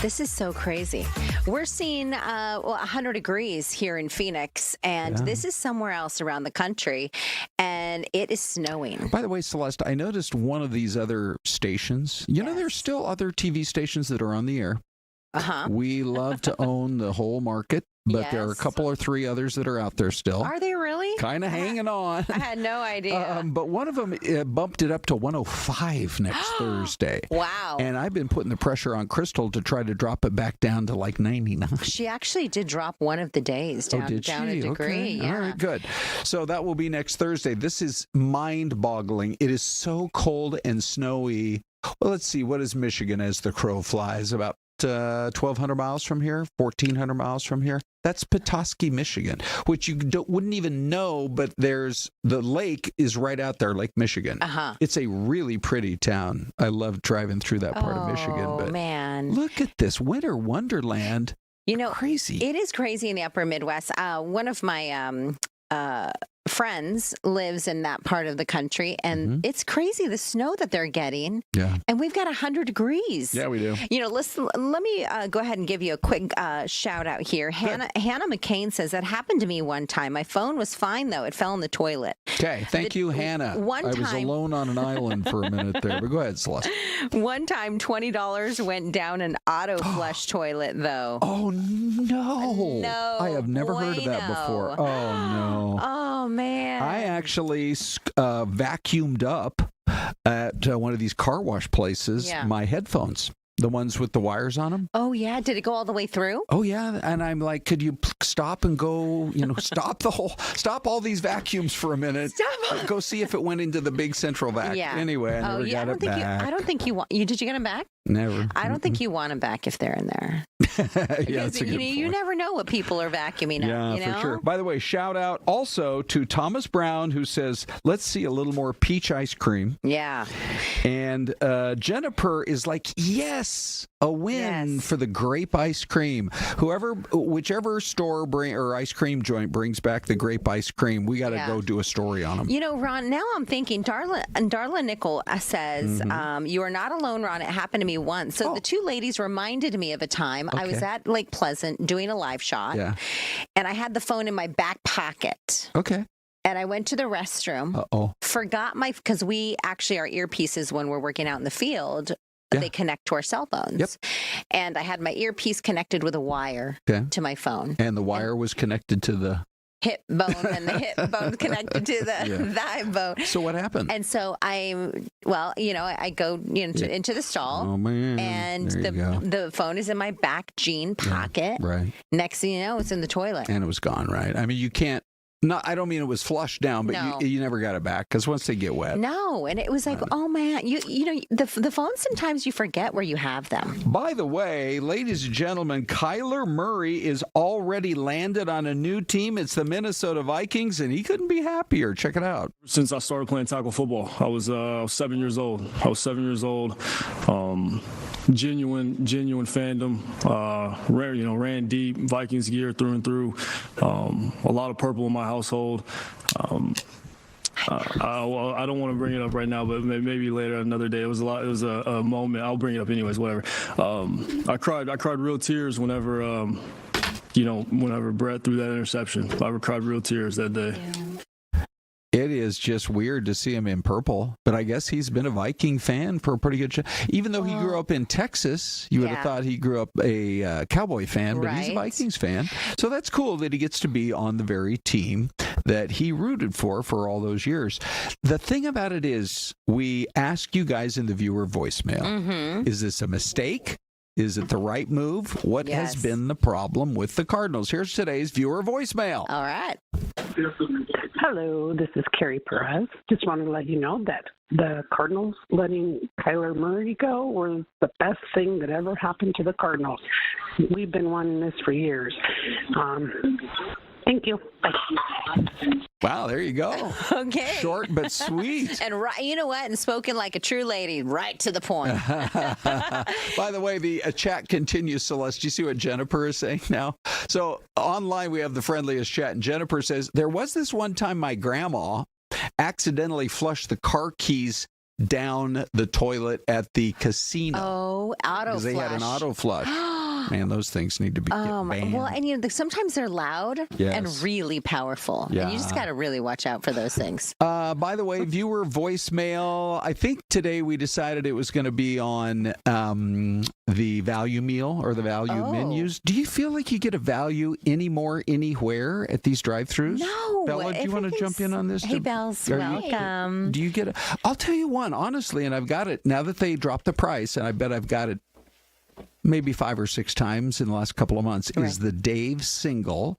This is so crazy. We're seeing 100 degrees here in Phoenix, and this is somewhere else around the country, and it is snowing. By the way, Celeste, I noticed one of these other stations. You know, there's still other TV stations that are on the air. We love to own the whole market, but there are a couple or three others that are out there still. Are they really? Kind of hanging on. I had no idea. But one of them bumped it up to 105 next Thursday. Wow. And I've been putting the pressure on Krystal to try to drop it back down to like 99. She actually did drop one of the days down, down a degree. Okay. Yeah. All right, good. So that will be next Thursday. This is mind-boggling. It is so cold and snowy. Well, let's see. What is Michigan as the crow flies? About 1,200 miles from here, 1,400 miles from here. That's Petoskey, Michigan, which you wouldn't even know, but the lake is right out there, Lake Michigan. It's a really pretty town. I love driving through that part of Michigan. But man. Look at this winter wonderland. You know, crazy. It is crazy in the upper Midwest. One of my friends lives in that part of the country, and it's crazy the snow that they're getting. Yeah. And we've got 100 degrees. Yeah, we do. You know, listen, let me go ahead and give you a quick shout out here. Hannah McCain says, that happened to me one time. My phone was fine, though. It fell in the toilet. Okay. Thank you, Hannah. I was alone on an island for a minute there, but go ahead, Celeste. One time, $20 went down an auto flush toilet, though. Oh, no. No. I have never heard of that before. Oh, no. Oh, man. I actually vacuumed up at one of these car wash places my headphones, the ones with the wires on them. Oh, yeah. Did it go all the way through? Oh, yeah. And I'm like, could you stop and go, stop all these vacuums for a minute. Go see if it went into the big central vac. Yeah. Anyway, I never got it back. I don't think you want. Did you get them back? Never. I don't think you want them back if they're in there. Yeah, that's a good point. You never know what people are vacuuming up. Yeah, you know? for sure. By the way, shout out also to Thomas Brown, who says, let's see a little more peach ice cream. Yeah. And Jennifer is like, yes, a win for the grape ice cream. Whichever store or ice cream joint brings back the grape ice cream, we got to go do a story on them. You know, Ron, now I'm thinking, Darla Nickel says, you are not alone, Ron. It happened to me once. So the two ladies reminded me of a time I was at Lake Pleasant doing a live shot. Yeah. And I had the phone in my back pocket. Okay. And I went to the restroom. Forgot because we actually, our earpieces when we're working out in the field, they connect to our cell phones. Yep. And I had my earpiece connected with a wire to my phone. And the wire was connected to the hip bone, and the hip bone connected to the thigh bone. So what happened? And so I go into the stall. Oh, man. And the phone is in my back jean pocket. Yeah, right. Next thing you know, it's in the toilet. And it was gone, right? I mean, you can't. I don't mean it was flushed down, but you never got it back because once they get wet. No, and it was like, oh man, you know the phones, sometimes you forget where you have them. By the way, ladies and gentlemen, Kyler Murray is already landed on a new team. It's the Minnesota Vikings, and he couldn't be happier. Check it out. Since I started playing tackle football, I was 7 years old. Genuine fandom. Ran deep, Vikings gear through and through. A lot of purple in my household. I don't want to bring it up right now, but maybe later, another day. It was a moment. I'll bring it up anyways. Whatever. I cried real tears whenever Brett threw that interception. I cried real tears that day. Yeah. It is just weird to see him in purple, but I guess he's been a Viking fan for a pretty good shot. Even though he grew up in Texas, you would have thought he grew up a Cowboy fan, but he's a Vikings fan. So that's cool that he gets to be on the very team that he rooted for all those years. The thing about it is, we ask you guys in the viewer voicemail, is this a mistake? Is it the right move? What has been the problem with the Cardinals? Here's today's viewer voicemail. All right. Hello, this is Carrie Perez. Just wanted to let you know that the Cardinals letting Kyler Murray go was the best thing that ever happened to the Cardinals. We've been wanting this for years. Thank you. Bye. Wow, there you go. Okay. Short but sweet. And you know what? And spoken like a true lady, right to the point. By the way, the chat continues, Celeste. Do you see what Jennifer is saying now? So online we have the friendliest chat, and Jennifer says, there was this one time my grandma accidentally flushed the car keys down the toilet at the casino. Oh, auto flush. Because they had an auto flush. Man, those things need to be banned. Well, and sometimes they're loud and really powerful. Yeah. And you just got to really watch out for those things. By the way, viewer voicemail. I think today we decided it was going to be on the value meal or the value menus. Do you feel like you get a value anywhere at these drive-thrus? No. Bella, do you want to jump in on this? Hey, Bells, welcome. Do you get it? I'll tell you one, honestly, and I've got it now that they dropped the price, and I bet I've got it maybe 5 or 6 times in the last couple of months, is the Dave single.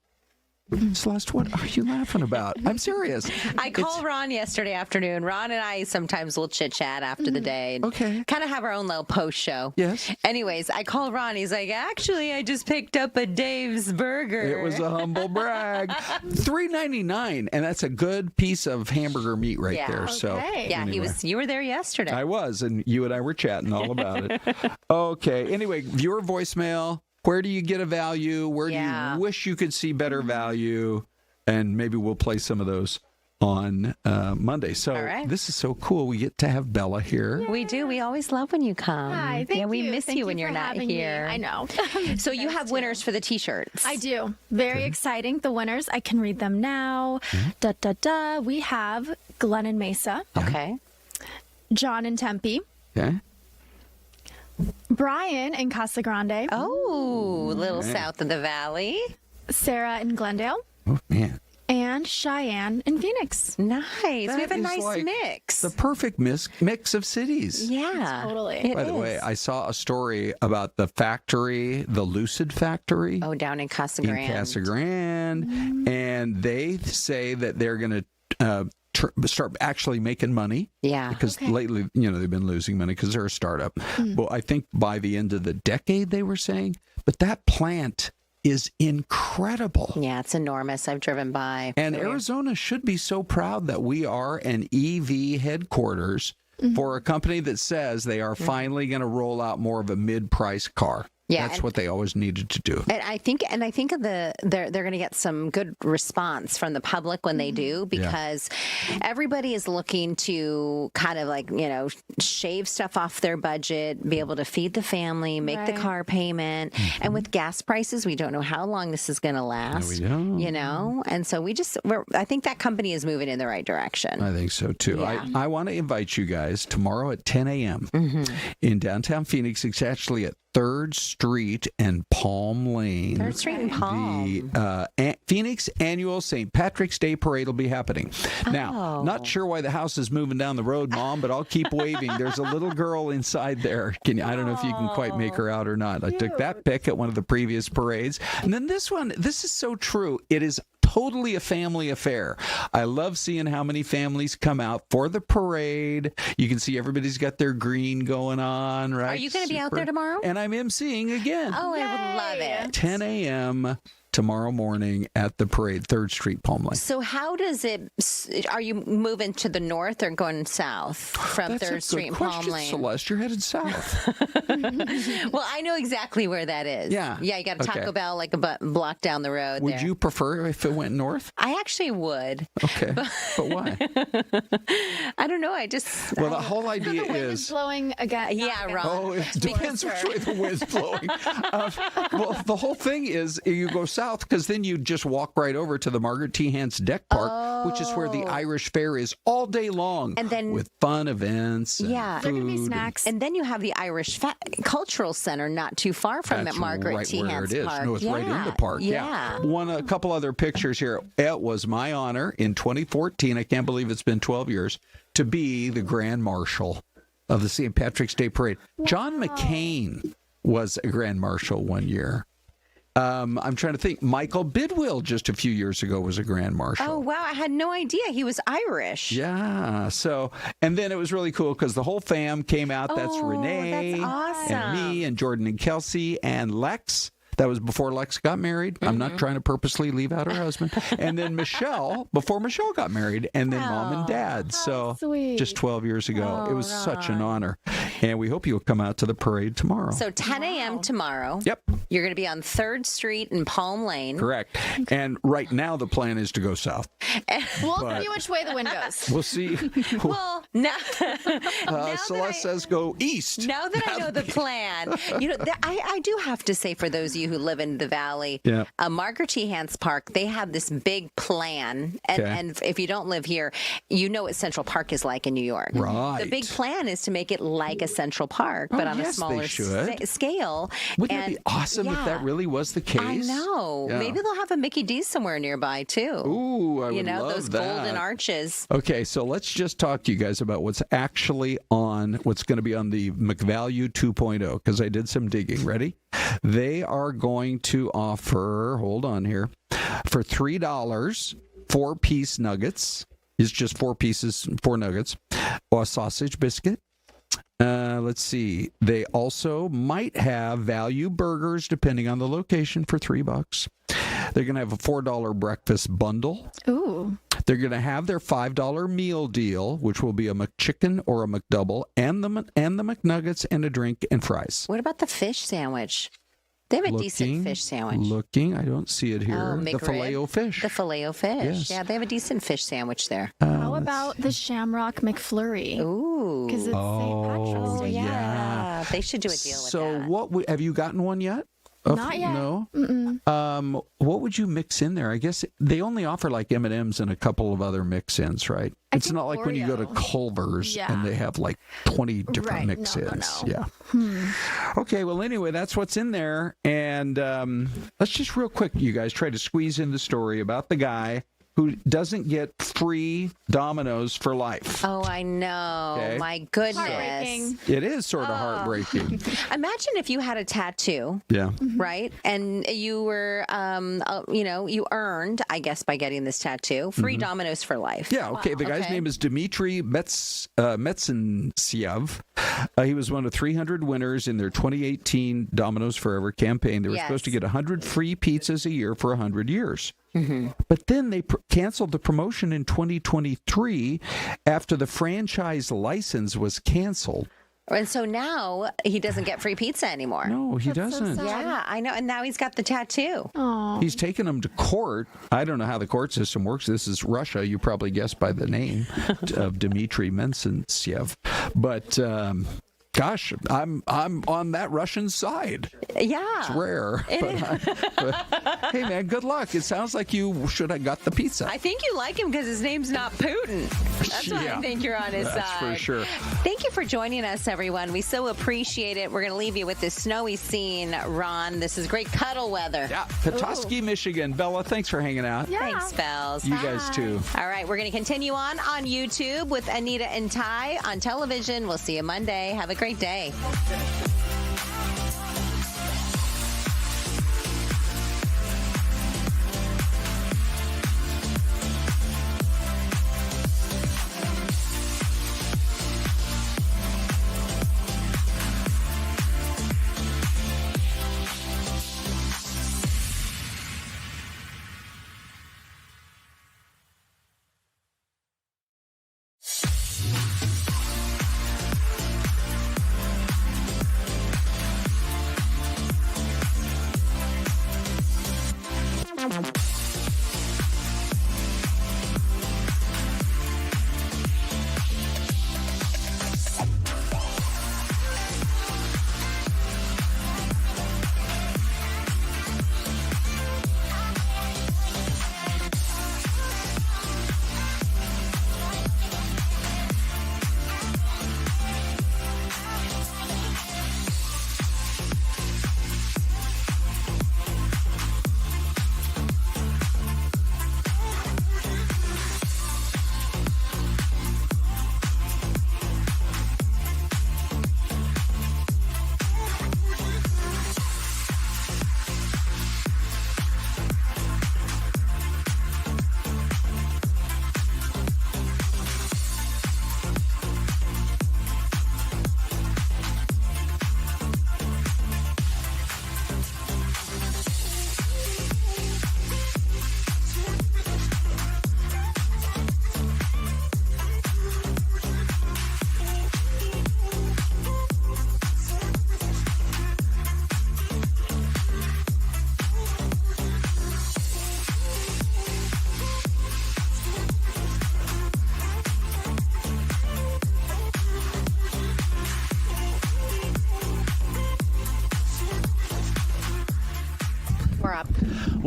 Celeste, what are you laughing about? I'm serious. I called Ron yesterday afternoon. Ron and I sometimes will chit-chat after the day. And kind of have our own little post show. Yes. Anyways, I called Ron. He's like, actually, I just picked up a Dave's burger. It was a humble brag. $3.99, and that's a good piece of hamburger meat right there. So yeah, anyway. You were there yesterday. I was, and you and I were chatting all about it. Okay. Anyway, viewer voicemail. Where do you get a value? Where do you wish you could see better value? And maybe we'll play some of those on Monday. So this is so cool. We get to have Bella here. We do. We always love when you come. Hi, thank you. We miss you when you're not here. I know. So you have winners for the T-shirts. I do. Very exciting. The winners, I can read them now. We have Glenn and Mesa. Okay. John and Tempe. Okay. Brian in Casa Grande. Oh, a little south of the valley. Sarah in Glendale. Oh, man. And Cheyenne in Phoenix. Nice. We have a is nice like mix. The perfect mix of cities. Yeah. Totally. By the way, I saw a story about the factory, the Lucid factory. Oh, down in Casa Grande. And they say that they're going to start actually making money. Yeah. Because lately, they've been losing money because they're a startup. Well, I think by the end of the decade, they were saying. But that plant is incredible. Yeah, it's enormous. I've driven by. And Arizona should be so proud that we are an EV headquarters for a company that says they are finally going to roll out more of a mid-price car. Yeah, that's what they always needed to do. And I think they're going to get some good response from the public when they do, because everybody is looking to kind of shave stuff off their budget, be able to feed the family, make the car payment, and with gas prices, we don't know how long this is going to last. No, we don't. And so I think that company is moving in the right direction. I think so too. Yeah. I want to invite you guys tomorrow at 10 a.m. In downtown Phoenix. It's actually at 3rd Street and Palm Lane. 3rd Street and Palm. The Phoenix annual St. Patrick's Day Parade will be happening. Now, not sure why the house is moving down the road, Mom, but I'll keep waving. There's a little girl inside there. I don't know if you can quite make her out or not. I took that pic at one of the previous parades. And then this one, this is so true. It is totally a family affair. I love seeing how many families come out for the parade. You can see everybody's got their green going on, right? Are you going to be out there tomorrow? And I'm emceeing again. Oh, I would love it. 10 a.m. tomorrow morning at the parade, 3rd Street, Palm Lane. So how does are you moving to the north or going south from 3rd Street and Palm Lane? Celeste, you're headed south. Well, I know exactly where that is. Yeah. Yeah, you got a Taco Bell like a block down the road. Would you prefer if it went north? I actually would. Okay. But why? I don't know. Well, the whole idea is blowing again. Yeah, Ron. Oh, it depends which way the wind's blowing. Well, the whole thing is you go south because then you just walk right over to the Margaret T. Hance Deck Park, which is where the Irish Fair is all day long, and then with fun events. And there can be snacks, and then you have the Irish Cultural Center not too far from That's Margaret right T. where Hance it is. Park. No, it's right in the park. Yeah. A couple other pictures here. It was my honor in 2014. I can't believe it's been 12 years to be the Grand Marshal of the St. Patrick's Day Parade. John McCain was a Grand Marshal one year. I'm trying to think. Michael Bidwill just a few years ago was a Grand Marshal. Oh, wow. I had no idea he was Irish. Yeah. So, and then it was really cool because the whole fam came out. That's Renee that's awesome. and me and Jordan and Kelsey and Lex. That was before Lex got married. I'm not trying to purposely leave out her husband. And then Michelle, before Michelle got married, and then Mom and Dad. So sweet. just 12 years ago. It was such an honor. And we hope you'll come out to the parade tomorrow. So 10 a.m. tomorrow. Yep. You're going to be on 3rd Street in Palm Lane. Correct. And right now the plan is to go south. We'll see which way the wind goes. We'll see. Well, now Celeste says go east. Now that I know the plan, I do have to say, for those of you who live in the Valley, Margaret T. Hance Park, they have this big plan. And if you don't live here, you know what Central Park is like in New York. Right. The big plan is to make it like a Central Park, but on a smaller scale. Wouldn't that be awesome if that really was the case? I know. Yeah. Maybe they'll have a Mickey D's somewhere nearby, too. Ooh, I would love those that. golden arches. Okay, so let's just talk to you guys about what's actually on, what's going to be on the McValue 2.0, because I did some digging. Ready? They are going to offer, hold on here, for $3, 4-piece nuggets. It's just 4 pieces, 4 nuggets, or a sausage biscuit. Let's see. They also might have value burgers, depending on the location, for $3. They're going to have a $4 breakfast bundle. Ooh. They're going to have their $5 meal deal, which will be a McChicken or a McDouble, and the McNuggets and a drink and fries. What about the fish sandwich? They have a decent fish sandwich. I don't see it here. The Filet-O-Fish. The Filet-O-Fish. Yes. Yeah, they have a decent fish sandwich there. How about the Shamrock McFlurry? Ooh. Because it's St. Patrick's Day. Yeah. They should do a deal with that. So have you gotten one yet? Not yet. No? What would you mix in there? I guess they only offer like M&Ms and a couple of other mix-ins, right? It's not like when you go to Culver's and they have like 20 different mix-ins. No. Yeah. Okay, well, anyway, that's what's in there. And let's just real quick, you guys, try to squeeze in the story about the guy who doesn't get free Domino's for life. Oh, I know. Okay. My goodness. Heartbreaking. It is sort of heartbreaking. Imagine if you had a tattoo. Yeah. Right? And you were, you earned, I guess, by getting this tattoo, free Domino's for life. Yeah, okay. The guy's name is Dmitry Metsensiev. He was one of 300 winners in their 2018 Domino's Forever campaign. They were supposed to get 100 free pizzas a year for 100 years. But then they canceled the promotion in 2023 after the franchise license was canceled. And so now he doesn't get free pizza anymore. No, he doesn't. So sad. Yeah, I know. And now he's got the tattoo. Oh. He's taken them to court. I don't know how the court system works. This is Russia. You probably guessed by the name of Dmitry Metsensiev. But gosh, I'm on that Russian side. Yeah. It's rare. But hey, man, good luck. It sounds like you should have got the pizza. I think you like him because his name's not Putin. That's why I think you're on his That's side. for sure. Thank you for joining us, everyone. We so appreciate it. We're going to leave you with this snowy scene, Ron. This is great cuddle weather. Yeah, Petoskey, Michigan. Bella, thanks for hanging out. Yeah. Thanks, Bells. You guys, too. All right, we're going to continue on YouTube with Anita and Ty on television. We'll see you Monday. Have a great day.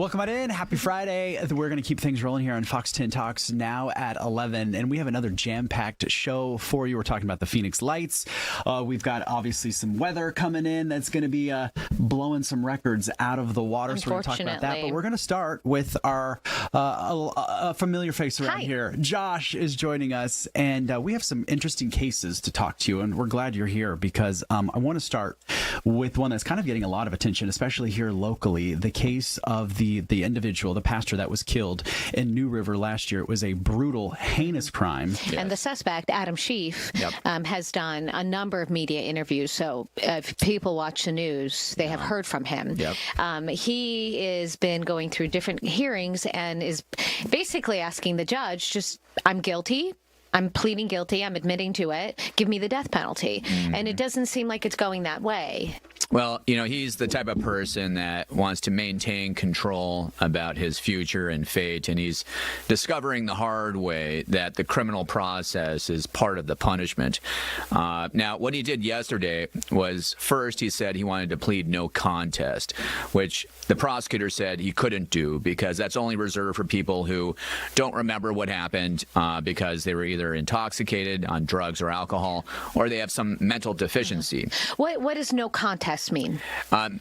Welcome on in. Happy Friday. We're going to keep things rolling here on Fox 10 Talks now at 11. And we have another jam-packed show for you. We're talking about the Phoenix Lights. We've got obviously some weather coming in that's going to be blowing some records out of the water. So we're going to talk about that. But we're going to start with our familiar face around here. Josh is joining us. And we have some interesting cases to talk to you. And we're glad you're here because I want to start with one that's kind of getting a lot of attention, especially here locally. The case of the individual, the pastor that was killed in New River last year. It was a brutal, heinous crime. And the suspect, Adam Schiff, has done a number of media interviews. So if people watch the news, they have heard from him. He has been going through different hearings and is basically asking the judge, I'm guilty. I'm pleading guilty. I'm admitting to it. Give me the death penalty. And it doesn't seem like it's going that way. Well, he's the type of person that wants to maintain control about his future and fate, and he's discovering the hard way that the criminal process is part of the punishment. Now, what he did yesterday was, first, he said he wanted to plead no contest, which the prosecutor said he couldn't do because that's only reserved for people who don't remember what happened because they were either intoxicated on drugs or alcohol, or they have some mental deficiency. What does no contest mean?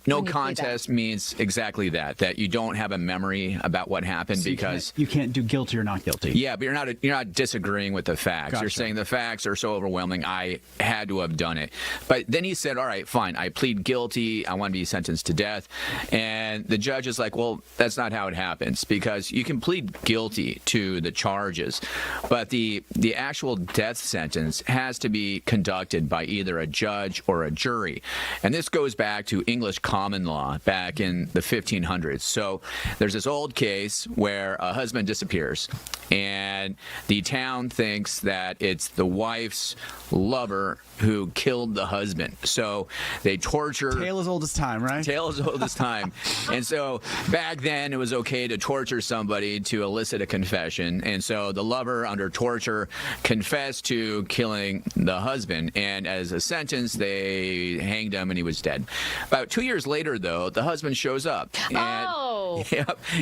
No contest means exactly that you don't have a memory about what happened, so because you can't do guilty or not guilty. Yeah, but you're not disagreeing with the facts. Gotcha. You're saying the facts are so overwhelming, I had to have done it. But then he said, all right, fine, I plead guilty, I want to be sentenced to death. And the judge is like, well, that's not how it happens, because you can plead guilty to the charges, but the actual death sentence has to be conducted by either a judge or a jury. And this goes back to English common law back in the 1500s. So there's this old case where a husband disappears, and the town thinks that it's the wife's lover who killed the husband. So they torture. Tale as old as time, right? Tale as old as time. And so back then it was okay to torture somebody to elicit a confession. And so the lover, under torture, confessed to killing the husband. And as a sentence, they hanged him and he was dead. About 2 years later, though, the husband shows up. And,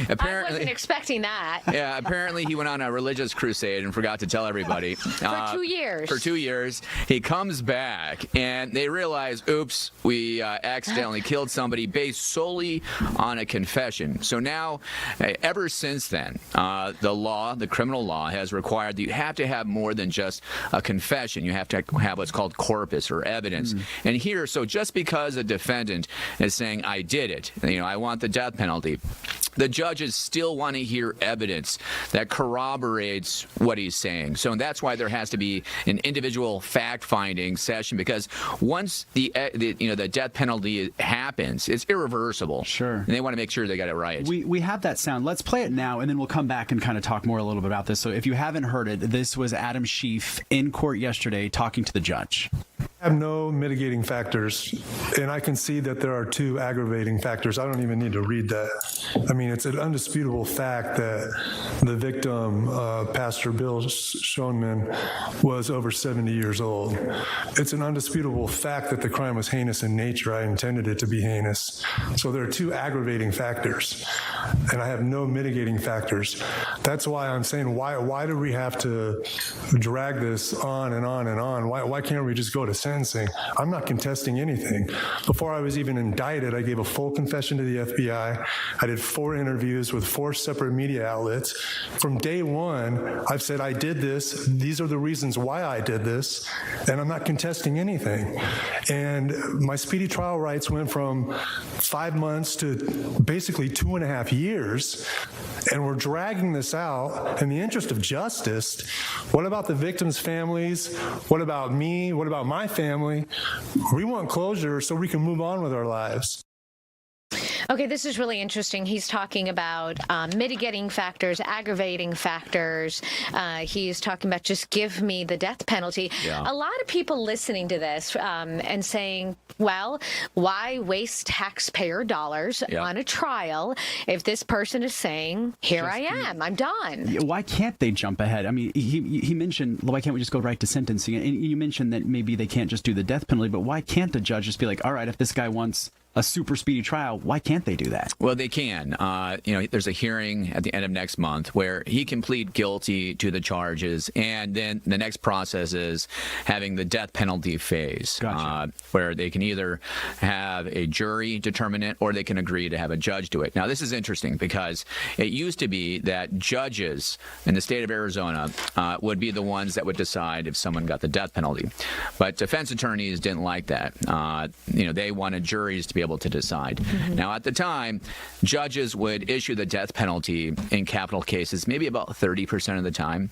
apparently, I wasn't expecting that. Yeah, apparently he went on a religious crusade and forgot to tell everybody. For 2 years. For 2 years. He comes back, and they realize, oops, we accidentally killed somebody based solely on a confession. So now, ever since then, the criminal law has required that you have to have more than just a confession. You have to have what's called corpus or evidence. And here, so just because a defendant is saying, I did it, I want the death penalty, the judges still want to hear evidence that corroborates what he's saying. So that's why there has to be an individual fact-finding session, because once the death penalty happens, it's irreversible. Sure. And they want to make sure they got it right. We have that sound. Let's play it now, and then we'll come back and kind of talk more a little bit about this. So if you haven't heard it, this was Adam Schiff in court yesterday talking to the judge. I have no mitigating factors, and I can see that there are two aggravating factors. I don't even need to read that. I mean, it's an undisputable fact that the victim, Pastor Bill Schoenman, was over 70 years old. It's an undisputable fact that the crime was heinous in nature. I intended it to be heinous. So there are two aggravating factors, and I have no mitigating factors. That's why I'm saying, why do we have to drag this on and on and on? Why can't we just go to sentencing? I'm not contesting anything. Before I was even indicted, I gave a full confession to the FBI. I did 4 interviews with 4 separate media outlets. From day one, I've said I did this. These are the reasons why I did this, and I'm not contesting anything. And my speedy trial rights went from 5 months to basically 2.5 years, and we're dragging this out in the interest of justice. What about the victims' families? What about me? What about my family? We want closure so we can move on with our lives. Okay, this is really interesting. He's talking about mitigating factors, aggravating factors. He's talking about just give me the death penalty. Yeah. A lot of people listening to this and saying, well, why waste taxpayer dollars on a trial if this person is saying, here I am, I'm done? Why can't they jump ahead? I mean, he mentioned, why can't we just go right to sentencing? And you mentioned that maybe they can't just do the death penalty, but why can't the judge just be like, all right, if this guy wants a super speedy trial, why can't can't they do that? Well, they can. There's a hearing at the end of next month where he can plead guilty to the charges, and then the next process is having the death penalty phase, where they can either have a jury determine it or they can agree to have a judge do it. Now, this is interesting because it used to be that judges in the state of Arizona would be the ones that would decide if someone got the death penalty. But defense attorneys didn't like that. They wanted juries to be able to decide. Now, at the time, judges would issue the death penalty in capital cases maybe about 30% of the time.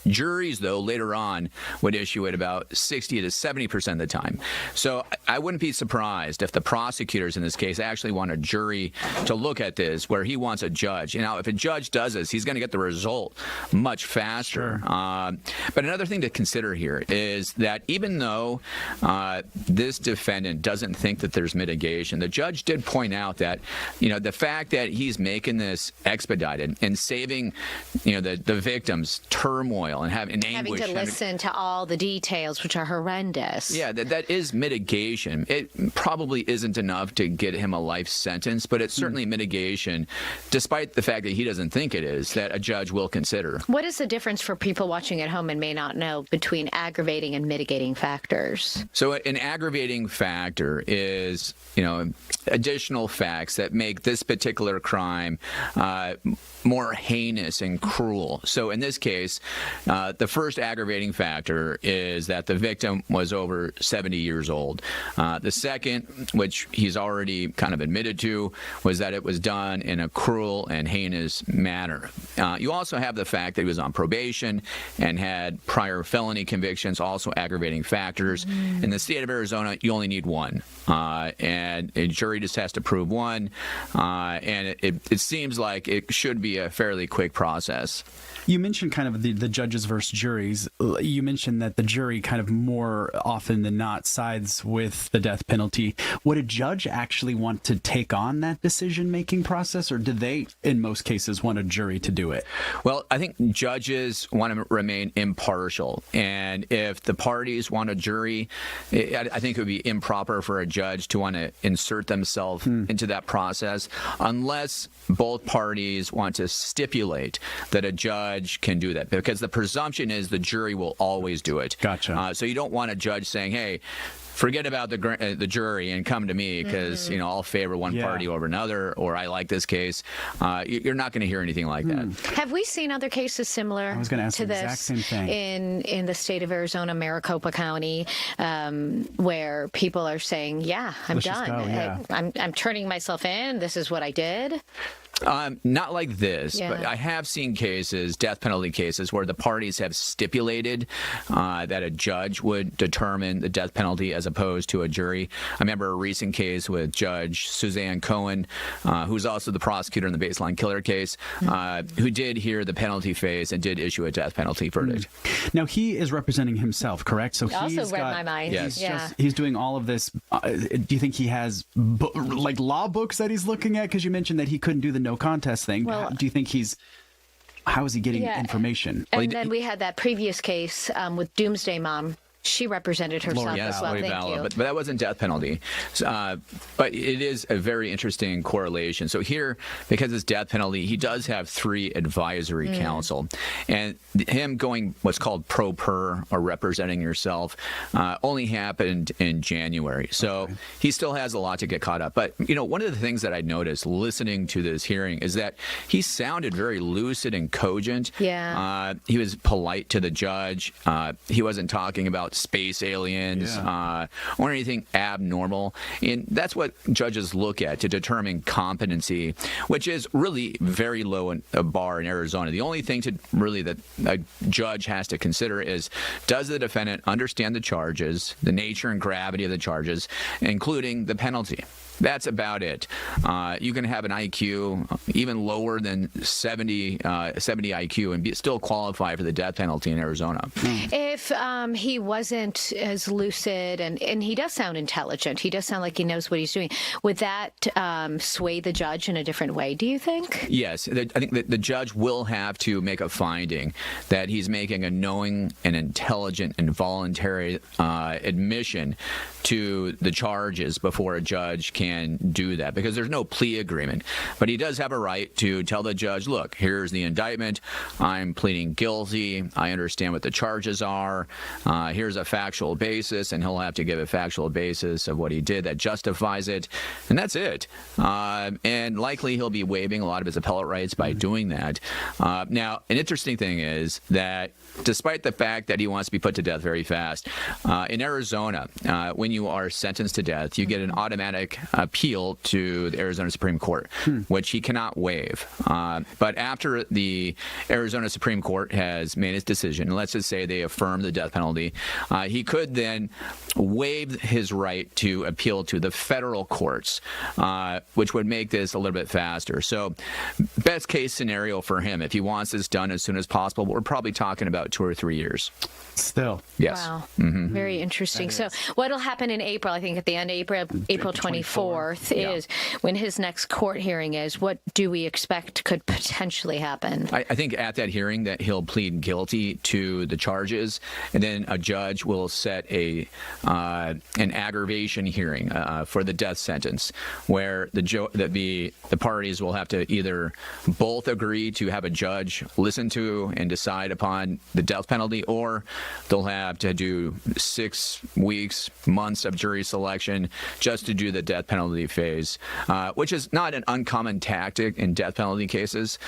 Juries, though, later on would issue it about 60 to 70% of the time. So I wouldn't be surprised if the prosecutors in this case actually want a jury to look at this, where he wants a judge. If a judge does this, he's going to get the result much faster. But another thing to consider here is that even though this defendant doesn't think that there's mitigation, the judge did point out that, the fact that he's making this expedited and saving, the victims turmoil and having anguish. Having to listen to all the details, which are horrendous. Yeah, that is mitigation. It probably isn't enough to get him a life sentence, but it's certainly mitigation, despite the fact that he doesn't think it is, that a judge will consider. What is the difference for people watching at home and may not know between aggravating and mitigating factors? So an aggravating factor is, additional facts that make this particular crime more heinous and cruel. So in this case, the first aggravating factor is that the victim was over 70 years old. The second, which he's already kind of admitted to, was that it was done in a cruel and heinous manner. You also have the fact that he was on probation and had prior felony convictions, also aggravating factors. In the state of Arizona, you only need one, and a jury just has to prove one, and it seems like it should be a fairly quick process. You mentioned kind of the judges versus juries. You mentioned that the jury kind of more often than not sides with the death penalty. Would a judge actually want to take on that decision-making process, or do they, in most cases, want a jury to do it? Well, I think judges want to remain impartial, and if the parties want a jury, I think it would be improper for a judge to want to insert themselves into that process unless both parties want to stipulate that a judge can do that, because the presumption is the jury will always do it. Gotcha. So you don't want a judge saying, hey, forget about the jury and come to me because I'll favor one party over another, or I like this case. You're not going to hear anything like that. Have we seen other cases similar to this exact same thing. in the state of Arizona, Maricopa County, where people are saying, "Yeah, I'm done. I'm turning myself in. This is what I did." Not like this, but I have seen cases, death penalty cases, where the parties have stipulated that a judge would determine the death penalty as opposed to a jury. I remember a recent case with Judge Suzanne Cohen, who's also the prosecutor in the Baseline Killer case, who did hear the penalty phase and did issue a death penalty verdict. Now, he is representing himself, correct? So also he's read my mind. Yes. He's doing all of this. Do you think he has law books that he's looking at? Because you mentioned that he couldn't do the no contest thing. Well, do you think how is he getting information? And then we had that previous case with Doomsday Mom. She represented herself as well. Thank you. But that wasn't death penalty. But it is a very interesting correlation. So here, because it's death penalty, he does have 3 advisory counsel. And him going what's called pro per, or representing yourself, only happened in January. So he still has a lot to get caught up. But, one of the things that I noticed listening to this hearing is that he sounded very lucid and cogent. Yeah. He was polite to the judge. He wasn't talking about space aliens or anything abnormal. And that's what judges look at to determine competency, which is really very low in a bar in Arizona. The only thing that a judge has to consider is, does the defendant understand the charges, the nature and gravity of the charges, including the penalty? That's about it. You can have an IQ even lower than 70 IQ and still qualify for the death penalty in Arizona. If he wasn't as lucid, and he does sound intelligent, he does sound like he knows what he's doing, would that sway the judge in a different way, do you think? Yes. I think that the judge will have to make a finding that he's making a knowing and intelligent and voluntary admission to the charges before a judge can can do that because there's no plea agreement. But he does have a right to tell the judge, look, here's the indictment. I'm pleading guilty. I understand what the charges are. Here's a factual basis, and he'll have to give a factual basis of what he did that justifies it. And that's it. And likely he'll be waiving a lot of his appellate rights by doing that. Now, an interesting thing is that despite the fact that he wants to be put to death very fast, in Arizona, when you are sentenced to death, you get an automatic appeal to the Arizona Supreme Court, which he cannot waive. But after the Arizona Supreme Court has made its decision, let's just say they affirm the death penalty, he could then waive his right to appeal to the federal courts, which would make this a little bit faster. So best case scenario for him, if he wants this done as soon as possible, we're probably talking about 2 or 3 years. Still. Yes. Wow. Very interesting. So what'll happen in April, I think at the end of April 24th is when his next court hearing is. What do we expect could potentially happen? I think at that hearing that he'll plead guilty to the charges, and then a judge will set an aggravation hearing for the death sentence, where the parties will have to either both agree to have a judge listen to and decide upon the death penalty, or they'll have to do 6 weeks, months of jury selection just to do the death penalty phase, which is not an uncommon tactic in death penalty cases,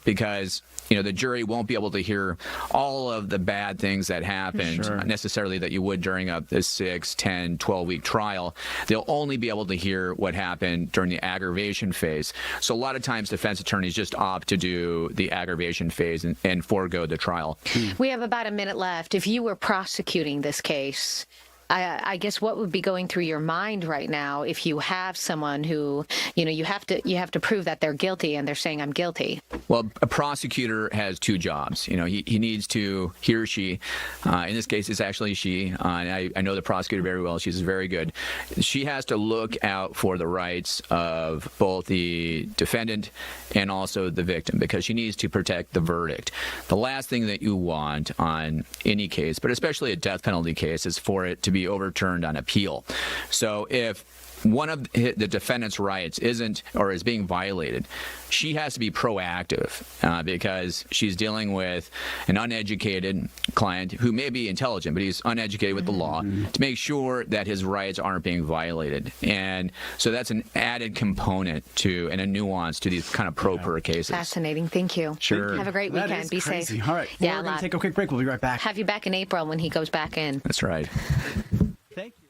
because the jury won't be able to hear all of the bad things that happened necessarily that you would during a 6, 10, 12-week trial. They'll only be able to hear what happened during the aggravation phase. So a lot of times defense attorneys just opt to do the aggravation phase and forego the trial. We have about a minute left. If you were prosecuting this case, I guess what would be going through your mind right now if you have someone who, you have to prove that they're guilty and they're saying I'm guilty? Well, a prosecutor has 2 jobs. He needs to, he or she, in this case it's actually she, and I know the prosecutor very well. She's very good. She has to look out for the rights of both the defendant and also the victim, because she needs to protect the verdict. The last thing that you want on any case, but especially a death penalty case, is for it to be overturned on appeal. So if one of the defendant's rights isn't or is being violated, she has to be proactive because she's dealing with an uneducated client who may be intelligent, but he's uneducated with the law, to make sure that his rights aren't being violated. And so that's an added component to and a nuance to these kind of pro per cases. Fascinating. Thank you. Sure. Have a great weekend. Be crazy. safe. All right. We're going to take a quick break. We'll be right back. Have you back in April when he goes back in. That's right. Thank you.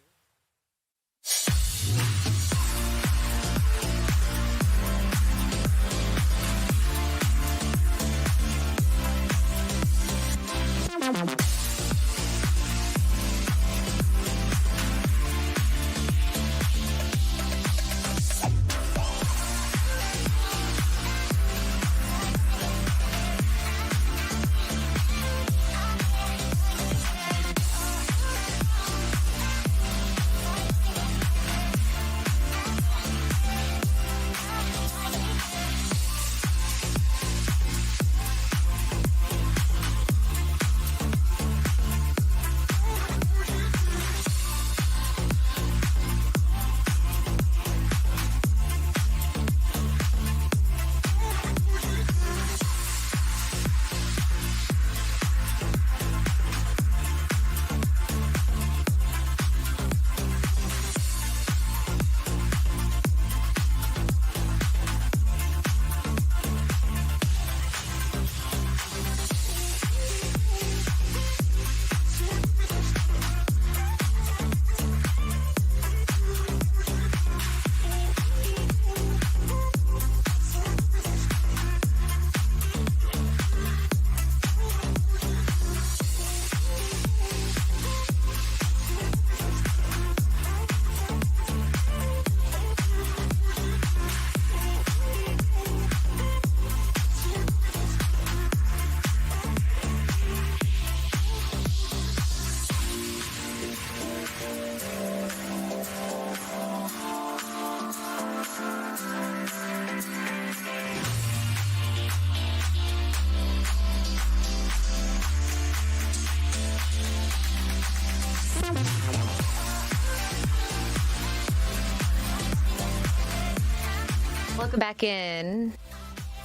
Welcome back in.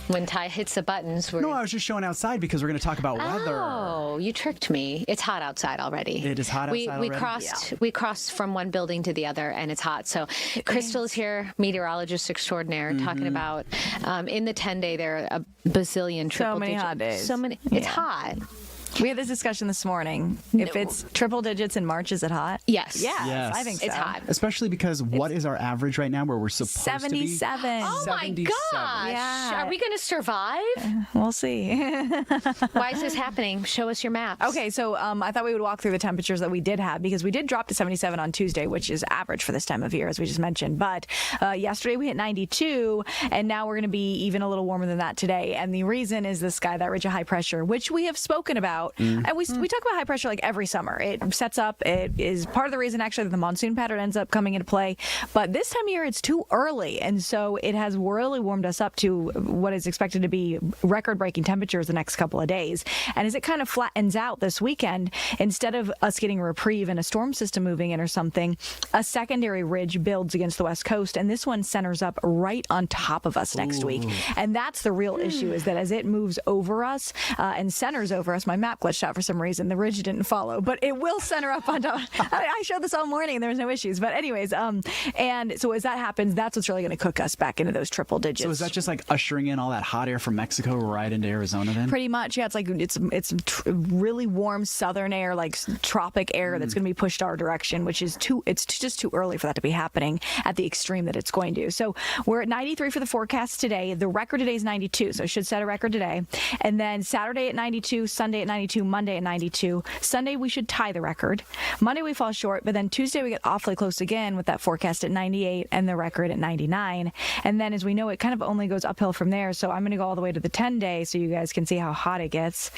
When Ty hits the buttons, No, I was just showing outside because we're going to talk about weather. Oh, you tricked me. It's hot outside already. It is hot outside already? We crossed from one building to the other, and it's hot. So Krystal is here, meteorologist extraordinaire, talking about in the 10-day there are a bazillion triple So many hot days. So many. It's hot. We had this discussion this morning. If it's triple digits in March, is it hot? Yes. Yes. I think so. It's hot. Especially because what is our average right now where we're supposed 77. to be? Oh, my 77. gosh. Yeah. Are we going to survive? We'll see. Why is this happening? Show us your maps. Okay, so I thought we would walk through the temperatures that we did have because we did drop to 77 on Tuesday, which is average for this time of year, as we just mentioned. But yesterday we hit 92, and now we're going to be even a little warmer than that today. And the reason is the sky, that ridge of high pressure, which we have spoken about. And we talk about high pressure like every summer. It sets up. It is part of the reason, actually, that the monsoon pattern ends up coming into play. But this time of year, it's too early. And so it has really warmed us up to what is expected to be record-breaking temperatures the next couple of days. And as it kind of flattens out this weekend, instead of us getting a reprieve and a storm system moving in or something, a secondary ridge builds against the West Coast. And this one centers up right on top of us next week. And that's the real issue, is that as it moves over us and centers over us, my map glitched out for some reason. The ridge didn't follow, but it will center up on top. I showed this all morning and there was no issues. But anyways, and so as that happens, that's what's really going to cook us back into those triple digits. So is that just like ushering in all that hot air from Mexico right into Arizona then? Pretty much, yeah. It's like it's really warm southern air, like tropic air that's going to be pushed our direction, which is it's just too early for that to be happening at the extreme that it's going to. So we're at 93 for the forecast today. The record today is 92, so it should set a record today. And then Saturday at 92, Sunday at 92, Monday at 92. Sunday we should tie the record. Monday we fall short, but then Tuesday we get awfully close again with that forecast at 98 and the record at 99. And then, as we know, it kind of only goes uphill from there. So I'm going to go all the way to the 10-day so you guys can see how hot it gets.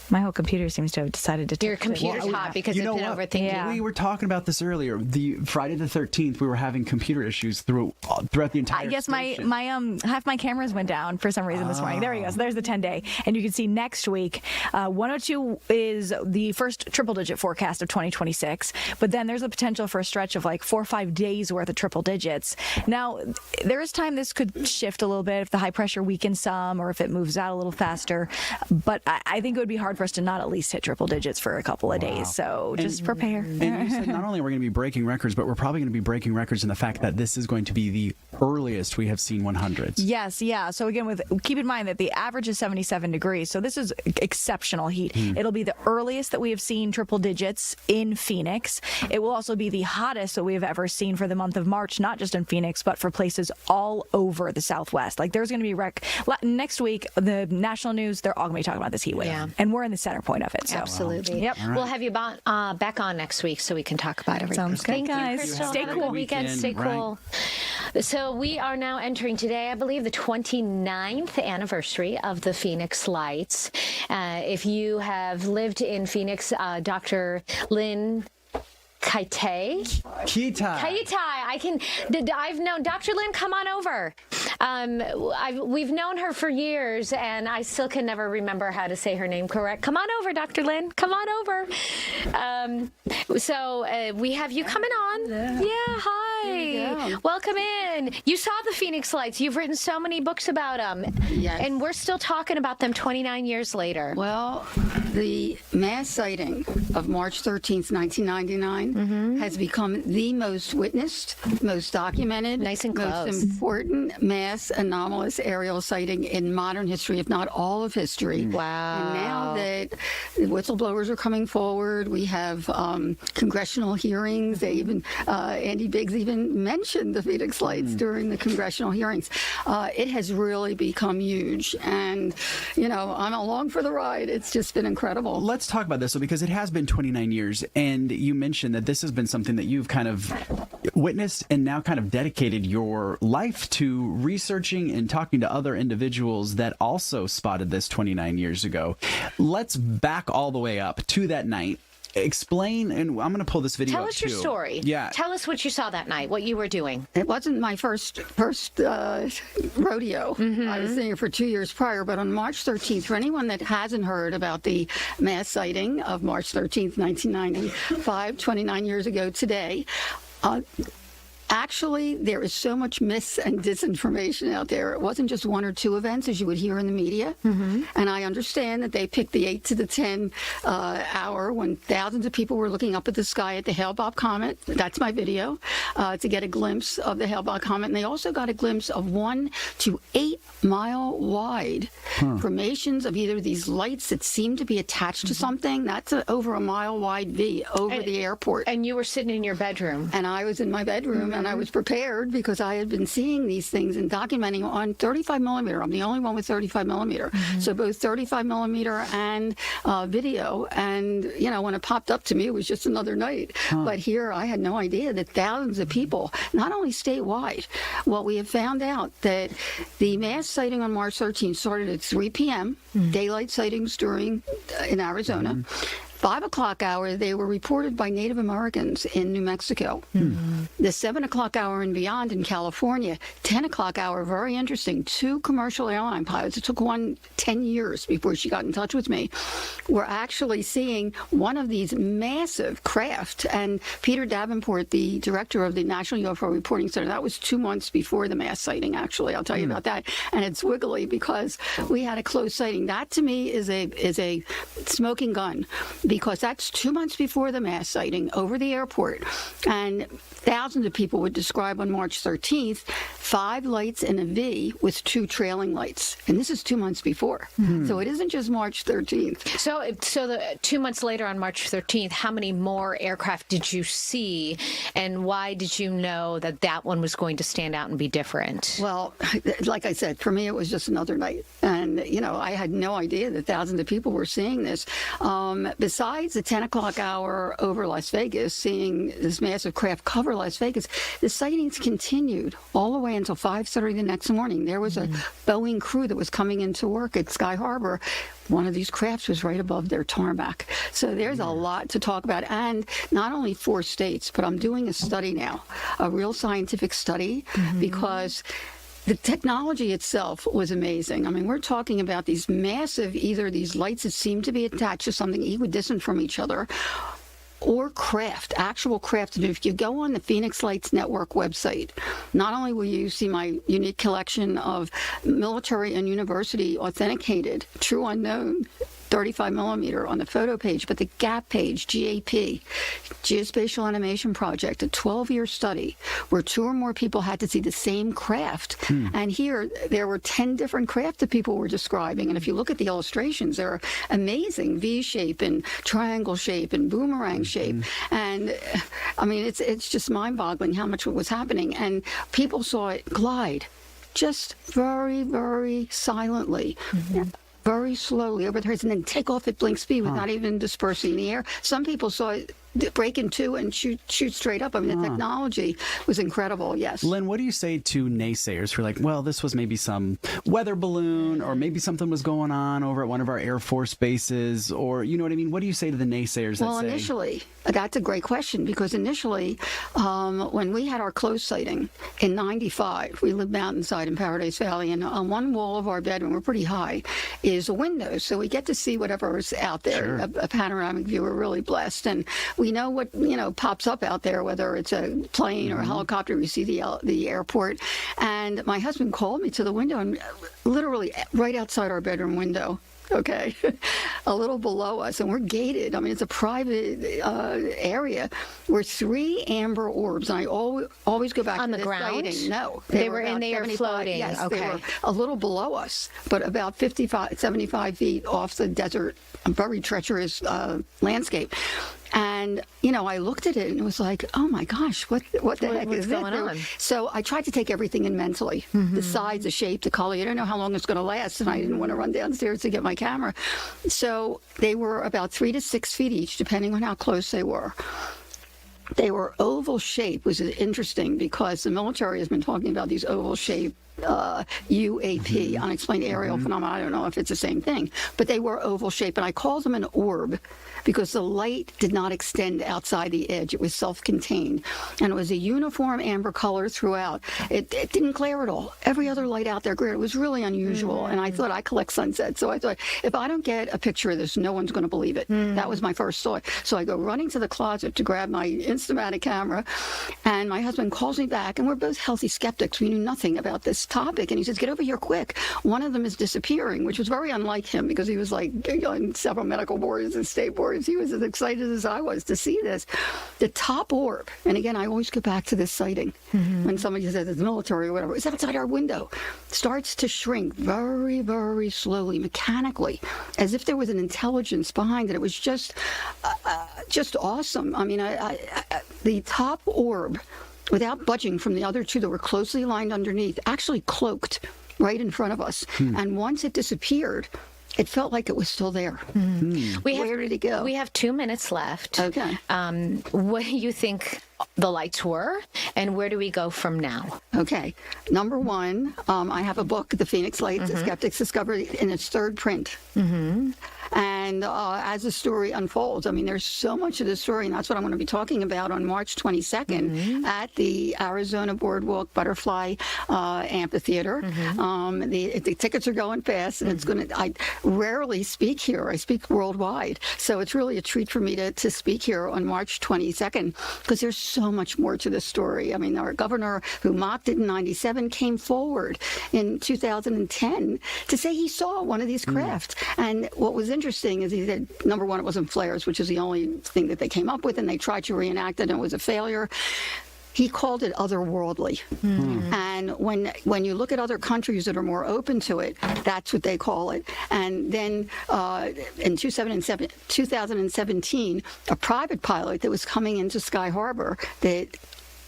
My whole computer seems to have decided to. Your computer's hot because it's been overthinking. Yeah. We were talking about this earlier. The Friday the 13th, we were having computer issues throughout the entire. I guess station. my half my cameras went down for some reason this morning. There we go. So there's the 10-day, and you can see next week, 102 is the first triple-digit forecast of 2026. But then there's a potential for a stretch of like 4 or 5 days worth of triple digits. Now there is time this could shift a little bit if the high pressure weakens some, or if it moves out a little faster. But I think it would be hard for us to not at least hit triple digits for a couple of days. So just prepare. And you said not only are we going to be breaking records, but we're probably going to be breaking records in the fact that this is going to be the earliest we have seen 100s. Yes, yeah. So again, keep in mind that the average is 77 degrees. So this is exceptional heat. It'll be the earliest that we have seen triple digits in Phoenix. It will also be the hottest that we have ever seen for the month of March, not just in Phoenix, but for places all over the Southwest. Like there's going to be next week, the national news, they're all going to be talking about this heat wave. Yeah. And we're in the center point of it. So. Absolutely. Yep. Right. We'll have you back on next week so we can talk about everything. Sounds good, guys. Stay cool. Weekend. Stay cool. So we are now entering today, I believe, the 29th anniversary of the Phoenix Lights. If you have lived in Phoenix, Dr. Lynne I've known Dr. Lynne, come on over. We've known her for years, and I still can never remember how to say her name correct. Come on over, Dr. Lynne. Come on over. So we have you coming on. Yeah, hi. Welcome in. You saw the Phoenix Lights. You've written so many books about them. Yes. And we're still talking about them 29 years later. Well, the mass sighting of March 13th, 1999 has become the most witnessed, most documented, nice and close, most important mass anomalous aerial sighting in modern history, if not all of history. Wow. And now that the whistleblowers are coming forward, we have congressional hearings. They even, Andy Biggs even mentioned the Phoenix Lights during the congressional hearings. It has really become huge. And, I'm along for the ride. It's just been incredible. Let's talk about this, because it has been 29 years, and you mentioned that this has been something that you've kind of witnessed and now kind of dedicated your life to researching and talking to other individuals that also spotted this 29 years ago. Let's back all the way up to that night. Explain, and I'm going to pull this video Tell up us your too. story. Yeah. Tell us what you saw that night, what you were doing. It wasn't my first rodeo. I was there for 2 years prior, but on March 13th, for anyone that hasn't heard about the mass sighting of March 13th, 1995, 29 years ago today, Actually, there is so much mis and disinformation out there. It wasn't just one or two events, as you would hear in the media. And I understand that they picked the 8 to the 10 hour when thousands of people were looking up at the sky at the Hale-Bopp comet. That's my video, to get a glimpse of the Hale-Bopp comet. And they also got a glimpse of 1 to 8 mile wide formations of either these lights that seem to be attached to something. That's over a mile wide V over the airport. And you were sitting in your bedroom. And I was in my bedroom, and I was prepared because I had been seeing these things and documenting on 35 millimeter. I'm the only one with 35 millimeter. So both 35 millimeter and video. And, you know, when it popped up to me, it was just another night. But here I had no idea that thousands of people, not only statewide, well, we have found out that the mass sighting on March 13th started at 3 p.m., daylight sightings in Arizona. 5 o'clock hour, they were reported by Native Americans in New Mexico. The 7 o'clock hour and beyond in California. 10 o'clock hour, very interesting. 2 commercial airline pilots, it took one 10 years before she got in touch with me, were actually seeing one of these massive craft. And Peter Davenport, the director of the National UFO Reporting Center, that was 2 months before the mass sighting, actually. I'll tell you about that. And it's wiggly because we had a close sighting. That, to me, is a smoking gun, because that's 2 months before the mass sighting over the airport. And thousands of people would describe on March 13th 5 lights in a V with 2 trailing lights. And this is 2 months before. So it isn't just March 13th. So the 2 months later on March 13th, how many more aircraft did you see? And why did you know that that one was going to stand out and be different? Well, like I said, for me, it was just another night. And, you know, I had no idea that thousands of people were seeing this. Besides the 10 o'clock hour over Las Vegas, seeing this massive craft cover Las Vegas, the sightings continued all the way until 5:30 the next morning. There was a Boeing crew that was coming into work at Sky Harbor. One of these crafts was right above their tarmac. So there's a lot to talk about. And not only 4 states, but I'm doing a study now, a real scientific study, because the technology itself was amazing. I mean, we're talking about these massive, either these lights that seem to be attached to something equidistant from each other, or craft, actual craft. And if you go on the Phoenix Lights Network website, not only will you see my unique collection of military and university authenticated, true unknown, 35 millimeter on the photo page, but the GAP page, GAP, Geospatial Animation Project, a 12-year study where 2 or more people had to see the same craft. And here, there were 10 different craft that people were describing. And if you look at the illustrations, they're amazing, V shape and triangle shape and boomerang shape. And I mean, it's just mind-boggling how much was happening. And people saw it glide just very, very silently. Very slowly over the horizon, and then take off at blink speed without even dispersing the air. Some people saw it break in 2 and shoot straight up. I mean, the technology was incredible, yes. Lynn, what do you say to naysayers who are like, well, this was maybe some weather balloon, or maybe something was going on over at one of our Air Force bases, or, you know what I mean? What do you say to the naysayers that say... Well, initially, that's a great question, because initially, when we had our close sighting in 95, we lived mountainside in Paradise Valley, and on one wall of our bedroom, we're pretty high, is a window, so we get to see whatever's out there, a panoramic view. We're really blessed, and we know what, you know, pops up out there, whether it's a plane or a helicopter. We see the airport. And my husband called me to the window, and literally right outside our bedroom window, okay, a little below us, and we're gated. I mean, it's a private area. Were 3 amber orbs, and I always go back on to the ground. Sighting. No, they were in the air floating. Yes, okay. They were a little below us, but about 75 feet off the desert, a very treacherous landscape. And, you know, I looked at it and it was like, oh my gosh, what the heck is going on? So I tried to take everything in mentally. The size, the shape, the color. You don't know how long it's going to last, and I didn't want to run downstairs to get my camera. So they were about 3 to 6 feet each, depending on how close they were. They were oval shape, which is interesting because the military has been talking about these oval shape UAP, unexplained aerial phenomenon. I don't know if it's the same thing, but they were oval shaped, and I called them an orb because the light did not extend outside the edge. It was self-contained, and it was a uniform amber color throughout. It didn't glare at all. Every other light out there glared. It was really unusual, and I thought, I collect sunsets, so I thought, if I don't get a picture of this, no one's going to believe it. That was my first thought. So I go running to the closet to grab my Instamatic camera, and my husband calls me back, and we're both healthy skeptics. We knew nothing about this topic, and he says, get over here quick. One of them is disappearing, which was very unlike him because he was like on several medical boards and state boards. He was as excited as I was to see this. The top orb, and again, I always go back to this sighting when somebody says it's military or whatever, it's outside our window, starts to shrink very, very slowly, mechanically, as if there was an intelligence behind it. It was just awesome. I mean, the top orb, without budging from the other two that were closely lined underneath, actually cloaked right in front of us. And once it disappeared, it felt like it was still there. Where did it go? We have 2 minutes left. Okay. What do you think the lights were, and where do we go from now? Okay. Number one, I have a book, The Phoenix Lights, Skeptics Discovery, in its third print. And as the story unfolds, I mean, there's so much of the story, and that's what I'm going to be talking about on March 22nd at the Arizona Boardwalk Butterfly Amphitheater. The tickets are going fast, and it's going to, I rarely speak here. I speak worldwide. So it's really a treat for me to speak here on March 22nd, because there's so much more to the story. I mean, our governor, who mocked it in 97, came forward in 2010 to say he saw one of these crafts. And what was interesting is he said, number one, it wasn't flares, which is the only thing that they came up with, and they tried to reenact it, and it was a failure. He called it otherworldly. And when you look at other countries that are more open to it, that's what they call it. And then in 2017, a private pilot that was coming into Sky Harbor that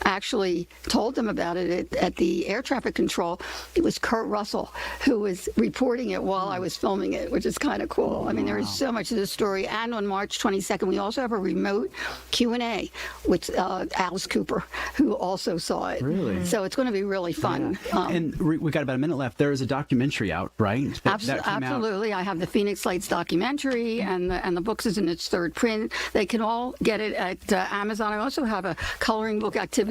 actually told them about it at the air traffic control. It was Kurt Russell who was reporting it while I was filming it, which is kind of cool. I mean, there is so much to this story. And on March 22nd, we also have a remote Q&A with Alice Cooper, who also saw it. Really? So it's going to be really fun. And we got about a minute left. There is a documentary out, right? That came out. Absolutely. I have the Phoenix Lights documentary, and the book is in its third print. They can all get it at Amazon. I also have a coloring book activity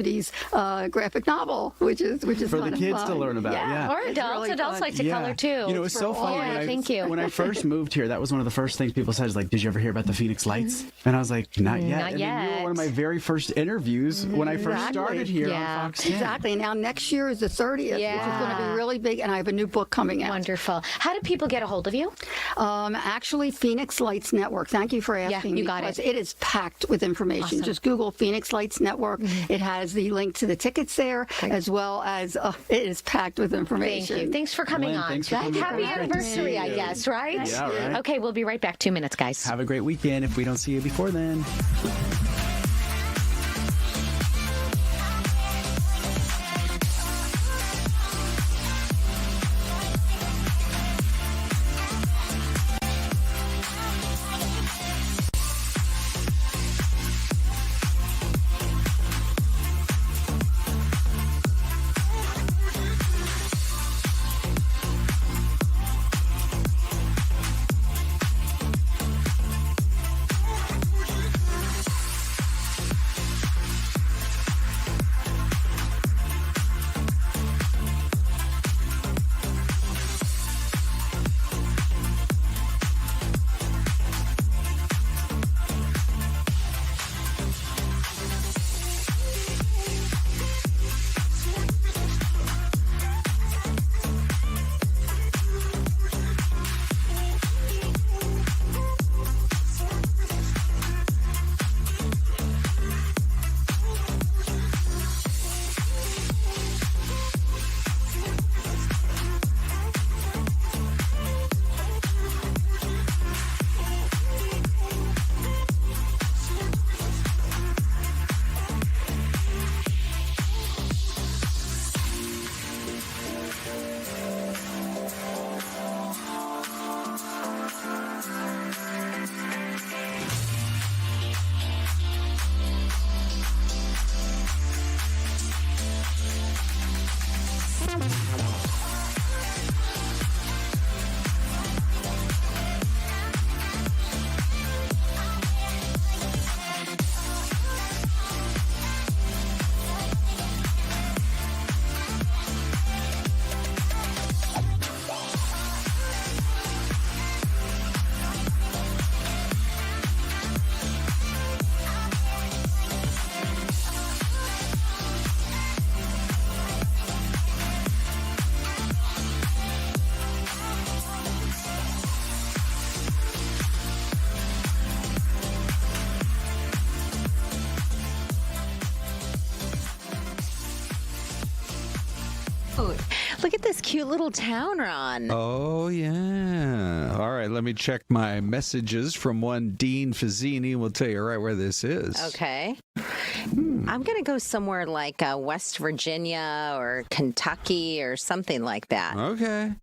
graphic novel, which is for the kids fun. to learn about. Yeah. Or adults. Really adults like to color too. You know, it was so funny. Thank you. When I first moved here, that was one of the first things people said is like, "Did you ever hear about the Phoenix Lights?" And I was like, "Not yet." Not and yet. then you were one of my very first interviews when I first started here on Fox 10. Exactly. Now next year is the 30th, which is going to be really big, and I have a new book coming out. Wonderful. How do people get a hold of you? Actually, Phoenix Lights Network. Thank you for asking. You got it. it. It is packed with information. Awesome. Just Google Phoenix Lights Network. It has the link to the tickets there, as well as it is packed with information. Thank you. Thanks for coming Lynne, on. thanks for coming. Happy Great to anniversary, see I you. guess, right? Yeah, right. Okay, we'll be right back. 2 minutes, guys. Have a great weekend if we don't see you before then. Look at this cute little town, Ron. Oh, yeah. All right, let me check my messages from one Dean Fazzini. We'll tell you right where this is. Okay. I'm going to go somewhere like West Virginia or Kentucky or something like that. Okay.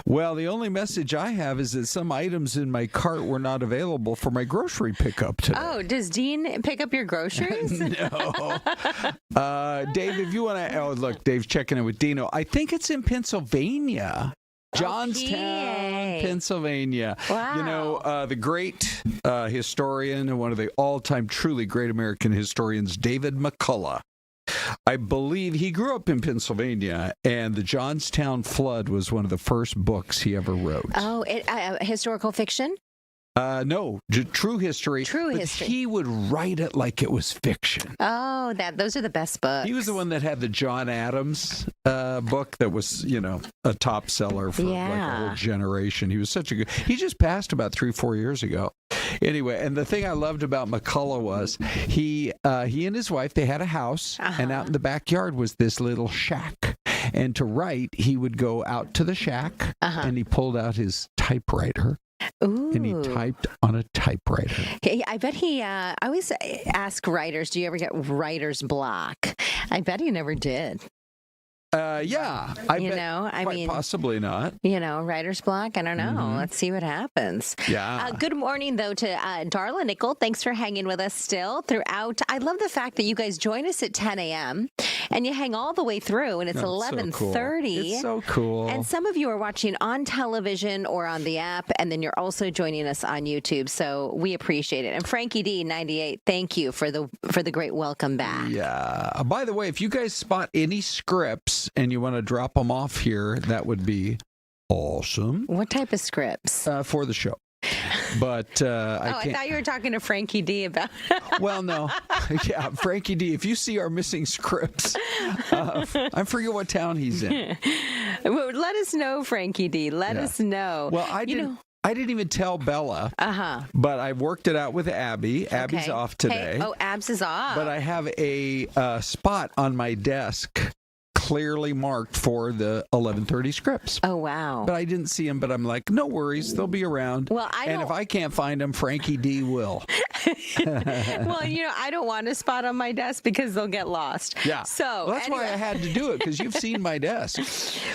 Well, the only message I have is that some items in my cart were not available for my grocery pickup today. Oh, does Dean pick up your groceries? No. Dave, if you want to... Oh, look, Dave's checking in with Dino. I think it's in Pennsylvania. Johnstown, Pennsylvania. Wow. You know, the great historian and one of the all-time truly great American historians, David McCullough. I believe he grew up in Pennsylvania, and the Johnstown Flood was one of the first books he ever wrote. Oh, historical fiction? No, true history. True but history. He would write it like it was fiction. Oh, those are the best books. He was the one that had the John Adams book that was, a top seller for like a whole generation. He was such a good... He just passed about 3-4 years ago. Anyway, and the thing I loved about McCullough was he and his wife, they had a house, and out in the backyard was this little shack. And to write, he would go out to the shack, and he pulled out his typewriter. Ooh. And he typed on a typewriter. I bet he, I always ask writers, do you ever get writer's block? I bet he never did. Yeah. Possibly not. Writer's block. I don't know. Mm-hmm. Let's see what happens. Yeah. Good morning, though, to Darla Nickel. Thanks for hanging with us still throughout. I love the fact that you guys join us at 10 a.m. and you hang all the way through, and it's 11:30. It's so cool. And some of you are watching on television or on the app, and then you're also joining us on YouTube. So we appreciate it. And Frankie D 98, thank you for the great welcome back. Yeah. By the way, if you guys spot any scripts and you want to drop them off here, that would be awesome. What type of scripts? For the show. But I thought you were talking to Frankie D about. Well, no. Yeah, Frankie D, if you see our missing scripts, I forget what town he's in. Well, let us know, Frankie D. Let us know. Well, I didn't even tell Bella, but I worked it out with Abby. Abby's off today. Hey, Abs is off. But I have a spot on my desk clearly marked for the 11:30 scripts. Oh, wow. But I didn't see them, but I'm like, no worries, they'll be around. Well, if I can't find them, Frankie D will. Well, I don't want a spot on my desk because they'll get lost. Yeah. So that's why I had to do it, because you've seen my desk.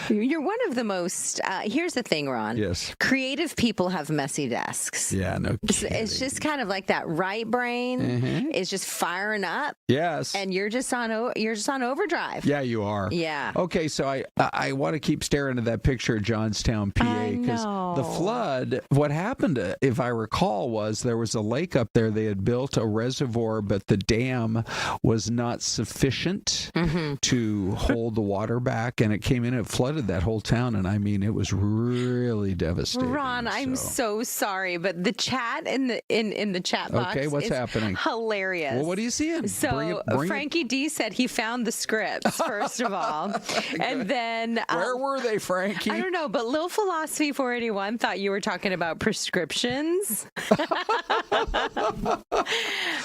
You're one of the most, here's the thing, Ron. Yes. Creative people have messy desks. Yeah, no kidding. It's just kind of like that right brain is just firing up. Yes. And you're just on overdrive. Yeah, you are. Yeah. Okay, so I want to keep staring at that picture of Johnstown, PA, because the flood, what happened, if I recall, was there was a lake up there. They had built a reservoir, but the dam was not sufficient to hold the water back, and it came in, it flooded that whole town, and I mean, it was really devastating. Ron, I'm so sorry, but the chat in the chat box what's is happening? Hilarious. Well, what are you seeing? So Frankie D said he found the scripts, first of all. And then... where were they, Frankie? I don't know, but Lil Philosophy 481 thought you were talking about prescriptions.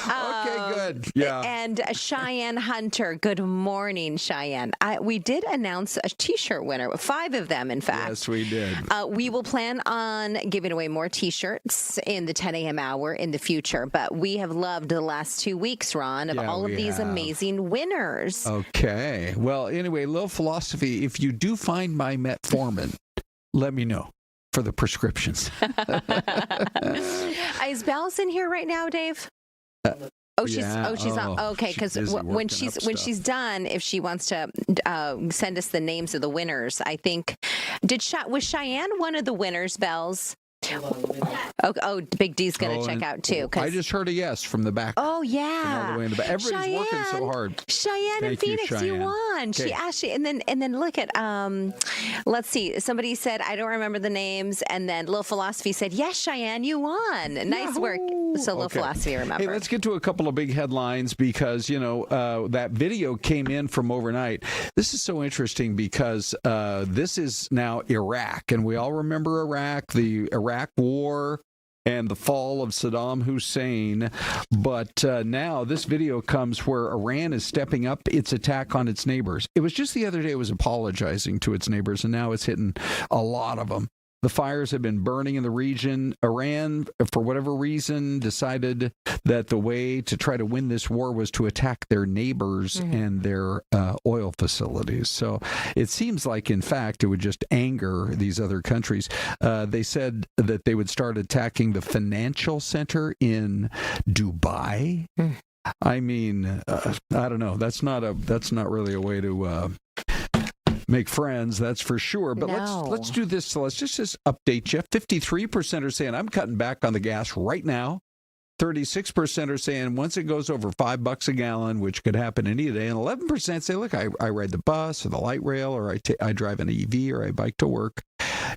Okay, good. Yeah. And Cheyenne Hunter, good morning, Cheyenne. We did announce a T-shirt winner, 5 of them, in fact. Yes, we did. We will plan on giving away more T-shirts in the 10 a.m. hour in the future, but we have loved the last 2 weeks, Ron, of all of these amazing winners. Okay. Well, anyway, Lil Philosophy, if you do find my metformin, let me know for the prescriptions. Is Belle's in here right now, Dave? She's on. Okay, because when she's done, if she wants to send us the names of the winners, I think was Cheyenne one of the winners, Bells? Oh, Big D's going to check out too. I just heard a yes from the back. Oh yeah, from all the way in the back. Everybody's working so hard. Cheyenne and Phoenix, you won. Okay. She actually, and then look at let's see. Somebody said I don't remember the names, and then Lil Philosophy said yes, Cheyenne, you won. Nice work. So Lil Philosophy, remember. Hey, let's get to a couple of big headlines because that video came in from overnight. This is so interesting because this is now Iraq, and we all remember Iraq, the Iraq War. and the fall of Saddam Hussein. But now this video comes where Iran is stepping up its attack on its neighbors. It was just the other day it was apologizing to its neighbors, and now it's hitting a lot of them. The fires have been burning in the region. Iran, for whatever reason, decided that the way to try to win this war was to attack their neighbors and their oil facilities. So it seems like, in fact, it would just anger these other countries. They said that they would start attacking the financial center in Dubai. I mean, I don't know. That's not really a way to make friends, that's for sure. But let's do this. So let's just update you. 53% are saying I'm cutting back on the gas right now. 36% are saying once it goes over $5 a gallon, which could happen any day, and 11% say, look, I ride the bus or the light rail, or I drive an EV, or I bike to work.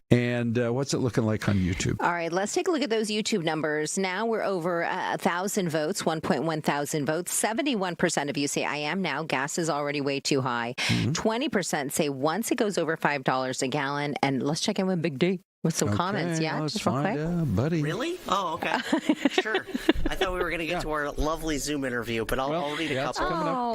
And what's it looking like on YouTube? All right, let's take a look at those YouTube numbers. Now we're over 1,000 votes, 1.1 thousand votes. 71% of you say I am now. Gas is already way too high. 20% say once it goes over $5 a gallon. And let's check in with Big D with some comments. Yeah, just real quick. Buddy. Really? Oh, okay. Sure. I thought we were going to get to our lovely Zoom interview, but I'll read a couple.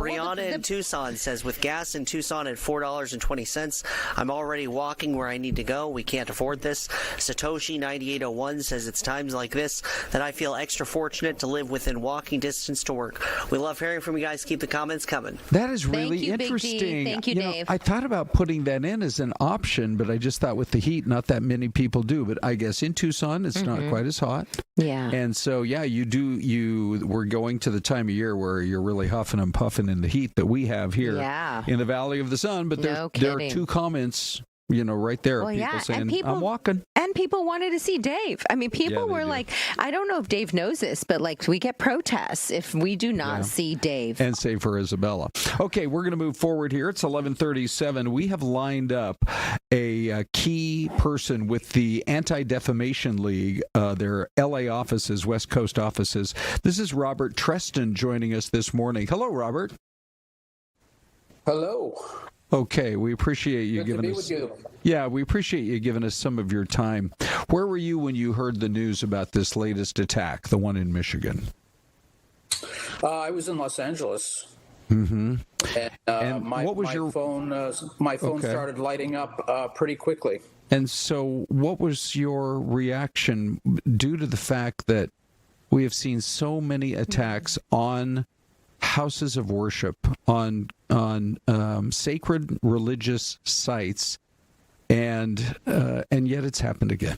Brianna in Tucson says, with gas in Tucson at $4.20, I'm already walking where I need to go. We can't afford this. Satoshi 9801 says, it's times like this that I feel extra fortunate to live within walking distance to work. We love hearing from you guys. Keep the comments coming. That is really interesting. Big D. Thank you, Dave. I thought about putting that in as an option, but I just thought with the heat, not that many people do. But I guess in Tucson, it's not quite as hot. Yeah. And so, we're going to the time of year where you're really huffing and puffing in the heat that we have here in the Valley of the Sun. But there are two comments, right there. People saying, I'm walking. And people wanted to see Dave. I mean, people were like, I don't know if Dave knows this, but like we get protests if we do not see Dave. And save for Isabella. Okay, we're going to move forward here. It's 11:37. We have lined up a key person with the Anti-Defamation League, their LA offices, West Coast offices. This is Robert Trestan joining us this morning. Hello, Robert. Hello. Okay, we appreciate you giving us. Yeah, we appreciate you giving us some of your time. Where were you when you heard the news about this latest attack, the one in Michigan? I was in Los Angeles. Mm-hmm. And my phone started lighting up pretty quickly. And so, what was your reaction due to the fact that we have seen so many attacks on houses of worship, on sacred religious sites, and yet it's happened again?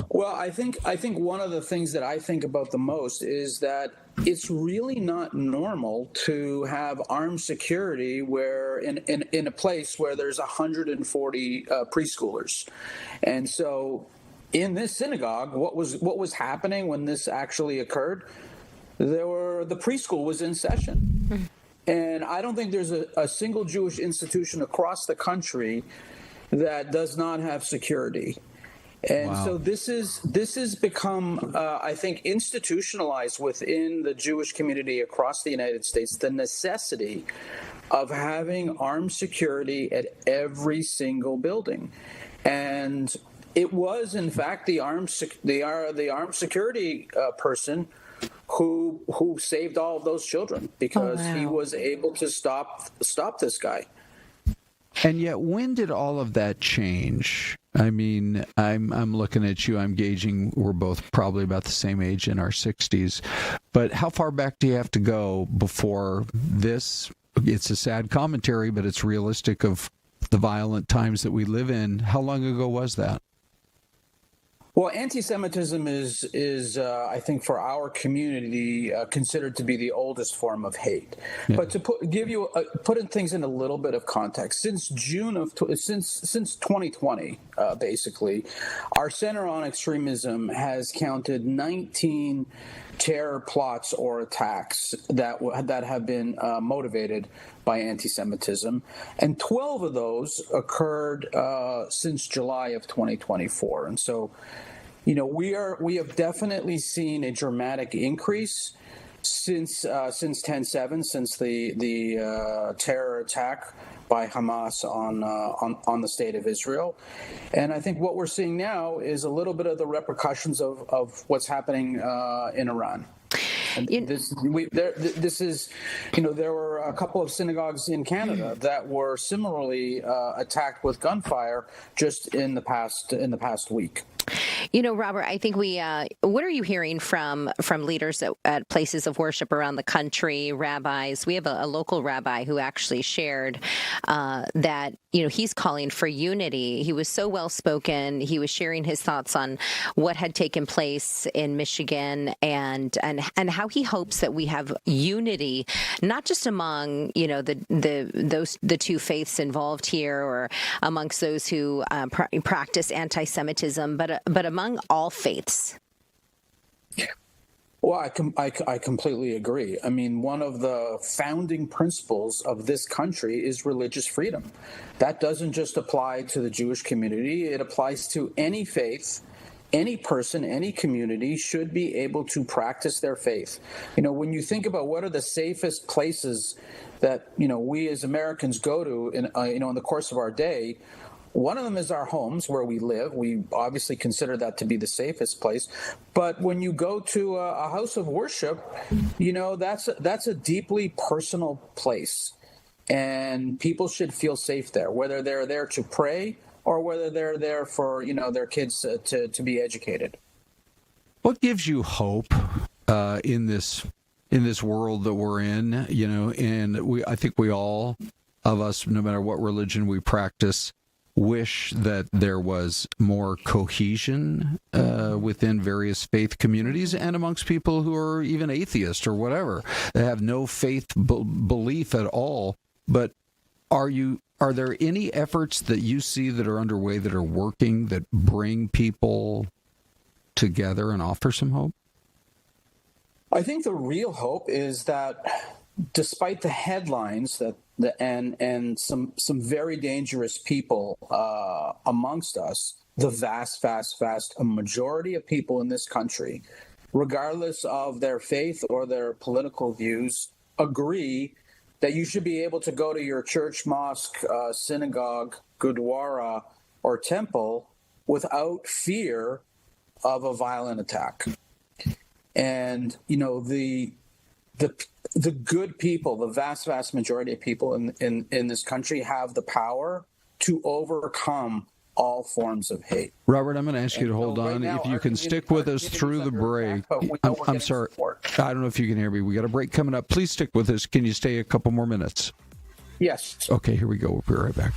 Well, I think one of the things that I think about the most is that it's really not normal to have armed security where in a place where there's 140 preschoolers. And so in this synagogue, what was happening when this actually occurred? The preschool was in session. And I don't think there's a single Jewish institution across the country that does not have security. And so this has become, I think, institutionalized within the Jewish community across the United States, the necessity of having armed security at every single building. And it was, in fact, the armed security person who saved all of those children because he was able to stop this guy. And yet, when did all of that change? I mean, I'm looking at you, I'm gauging we're both probably about the same age, in our 60s. But how far back do you have to go before this? It's a sad commentary, but it's realistic of the violent times that we live in. How long ago was that? Well, anti-Semitism is I think, for our community, considered to be the oldest form of hate. Yeah. But to put in things in a little bit of context, since 2020, basically, our Center on Extremism has counted 19 terror plots or attacks that have been motivated by anti-Semitism, and 12 of those occurred since July of 2024. And so, we have definitely seen a dramatic increase. since 10/7, since the terror attack by Hamas on the state of Israel. And I think what we're seeing now is a little bit of the repercussions of what's happening in Iran. And this is, there were a couple of synagogues in Canada that were similarly attacked with gunfire just in the past week. Robert, I think what are you hearing from leaders at places of worship around the country, rabbis? We have a local rabbi who actually shared that, he's calling for unity. He was so well-spoken. He was sharing his thoughts on what had taken place in Michigan and how he hopes that we have unity, not just among, the two faiths involved here or amongst those who practice anti-Semitism, but among all faiths. Well, I completely agree. I mean, one of the founding principles of this country is religious freedom. That doesn't just apply to the Jewish community. It applies to any faith. Any person, any community should be able to practice their faith. When you think about what are the safest places that, we as Americans go to in the course of our day, one of them is our homes where we live. We obviously consider that to be the safest place. But when you go to a house of worship, that's a deeply personal place. And people should feel safe there, whether they're there to pray or whether they're there for, their kids to be educated. What gives you hope in this world that we're in, and I think we all of us, no matter what religion we practice, wish that there was more cohesion within various faith communities and amongst people who are even atheists or whatever. They have no faith belief at all. But are there any efforts that you see that are underway that are working, that bring people together and offer some hope? I think the real hope is that despite the headlines and some very dangerous people amongst us, the vast majority of people in this country, regardless of their faith or their political views, agree that you should be able to go to your church, mosque, synagogue, gurdwara, or temple without fear of a violent attack. And, the good people, the vast majority of people in this country have the power to overcome all forms of hate. Robert, I'm going to ask you to hold on. Now, if you can stick with us through the break. I'm sorry. I don't know if you can hear me. We got a break coming up. Please stick with us. Can you stay a couple more minutes? Yes. Okay, here we go. We'll be right back.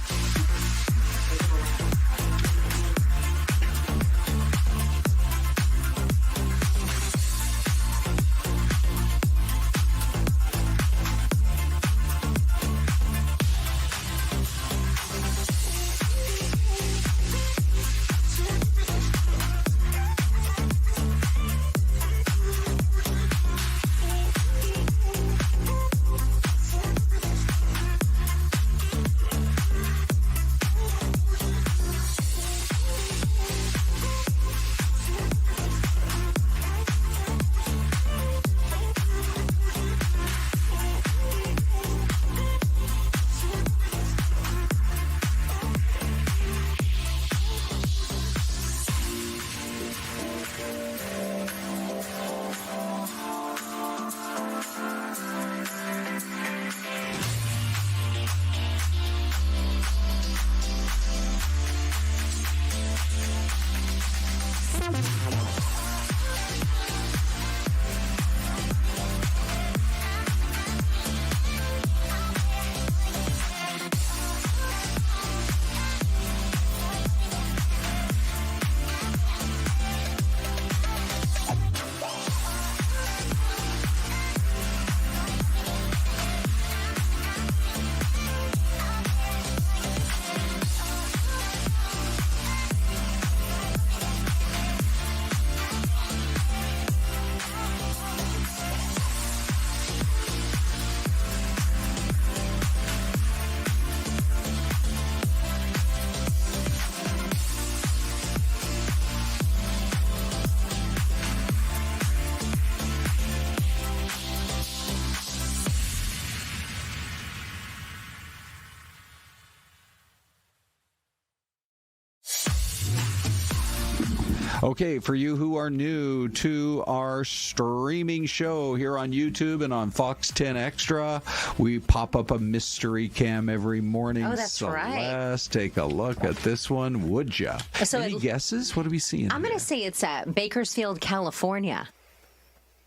Okay, for you who are new to our streaming show here on YouTube and on Fox 10 Extra, we pop up a mystery cam every morning. Oh, that's right. Celeste, take a look at this one, would ya? So Any guesses? What are we seeing? I'm going to say it's Bakersfield, California.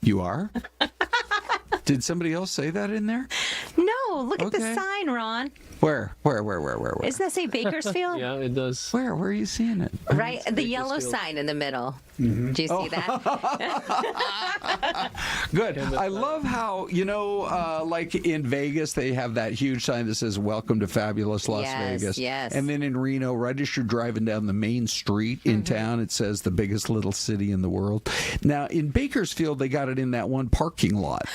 You are? Did somebody else say that in there? No, look at the sign, Ron. Where? Doesn't that say Bakersfield? Yeah, it does. Where are you seeing it? Right, the yellow sign in the middle. Mm-hmm. Do you see that? Good. I love how, like in Vegas, they have that huge sign that says, "Welcome to fabulous Las Vegas." Yes. And then in Reno, right as you're driving down the main street in town, it says the biggest little city in the world. Now, in Bakersfield, they got it in that one parking lot.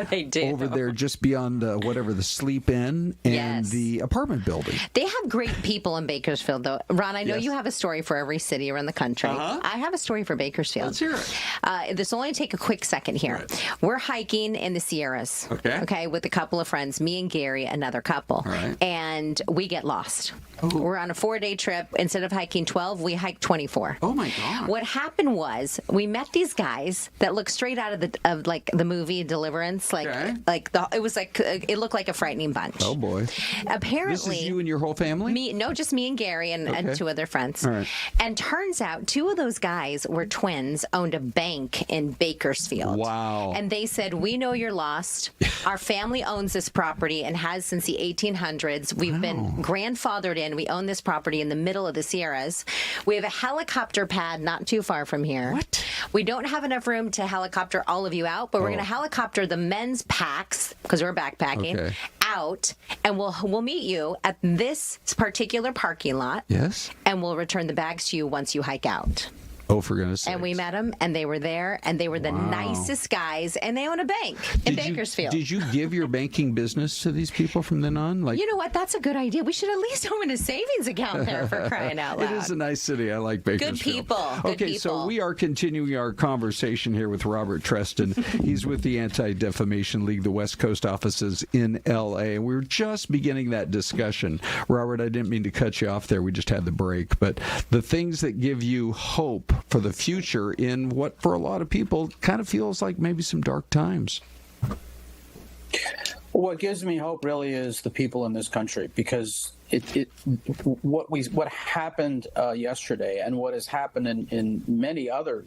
They do. Over there, just beyond the Sleep Inn and the apartment building. They have great people in Bakersfield, though. Ron, I know you have a story for every city around the country. I have a story for Bakersfield. Let's hear it. This will only take a quick second here. Right. We're hiking in the Sierras. Okay, with a couple of friends, me and Gary, another couple. Right. And we get lost. Ooh. We're on a 4-day trip. Instead of hiking 12, we hiked 24. Oh my God. What happened was we met these guys that looked straight out of the movie Deliverance. It looked like a frightening bunch. Oh boy. Apparently, this is you and your whole family? Just me and Gary and 2 other friends. All right. And turns out 2 of those guys were twins, owned a bank in Bakersfield. Wow. And they said, "We know you're lost. Our family owns this property and has since the 1800s. We've been grandfathered in. We own this property in the middle of the Sierras. We have a helicopter pad not too far from here. What? We don't have enough room to helicopter all of you out, but we're going to helicopter the men's packs, because we're backpacking, out, and we'll meet you at this particular parking lot. Yes. And we'll return the bags to you once you hike out." Oh, for goodness sakes. And we met them, and they were there, and they were the nicest guys, and they own a bank in Bakersfield. Did you give your banking business to these people from then on? You know what? That's a good idea. We should at least open a savings account there, for crying out loud. It is a nice city. I like Bakersfield. Good people. Okay, so we are continuing our conversation here with Robert Trestan. He's with the Anti-Defamation League, the West Coast offices in L.A. And we were just beginning that discussion. Robert, I didn't mean to cut you off there. We just had the break. But the things that give you hope for the future in what for a lot of people kind of feels like maybe some dark times. What gives me hope really is the people in this country, because what happened yesterday and what has happened in many other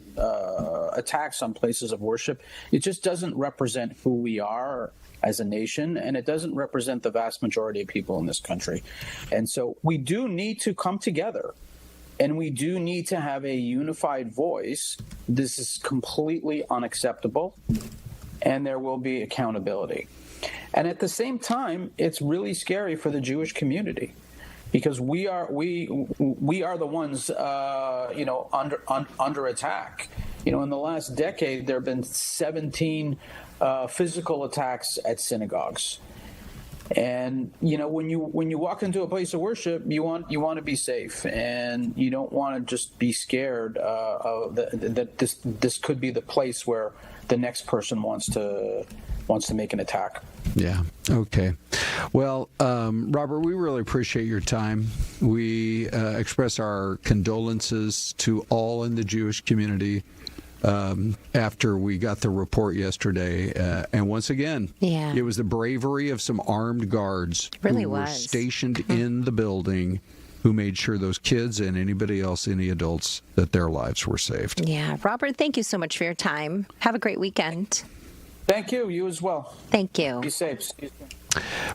attacks on places of worship, it just doesn't represent who we are as a nation, and it doesn't represent the vast majority of people in this country. And so we do need to come together. And we do need to have a unified voice. This is completely unacceptable, and there will be accountability. And at the same time, it's really scary for the Jewish community, because we are the ones under attack. In the last decade, there have been 17 physical attacks at synagogues. And when you walk into a place of worship, you want to be safe, and you don't want to just be scared that this could be the place where the next person wants to make an attack. Yeah. Okay. Well, Robert, we really appreciate your time. We express our condolences to all in the Jewish community after we got the report yesterday. And once again, it was the bravery of some armed guards who were stationed in the building, who made sure those kids and anybody else, any adults, that their lives were saved. Yeah. Robert, thank you so much for your time. Have a great weekend. Thank you. You as well. Thank you. Be safe.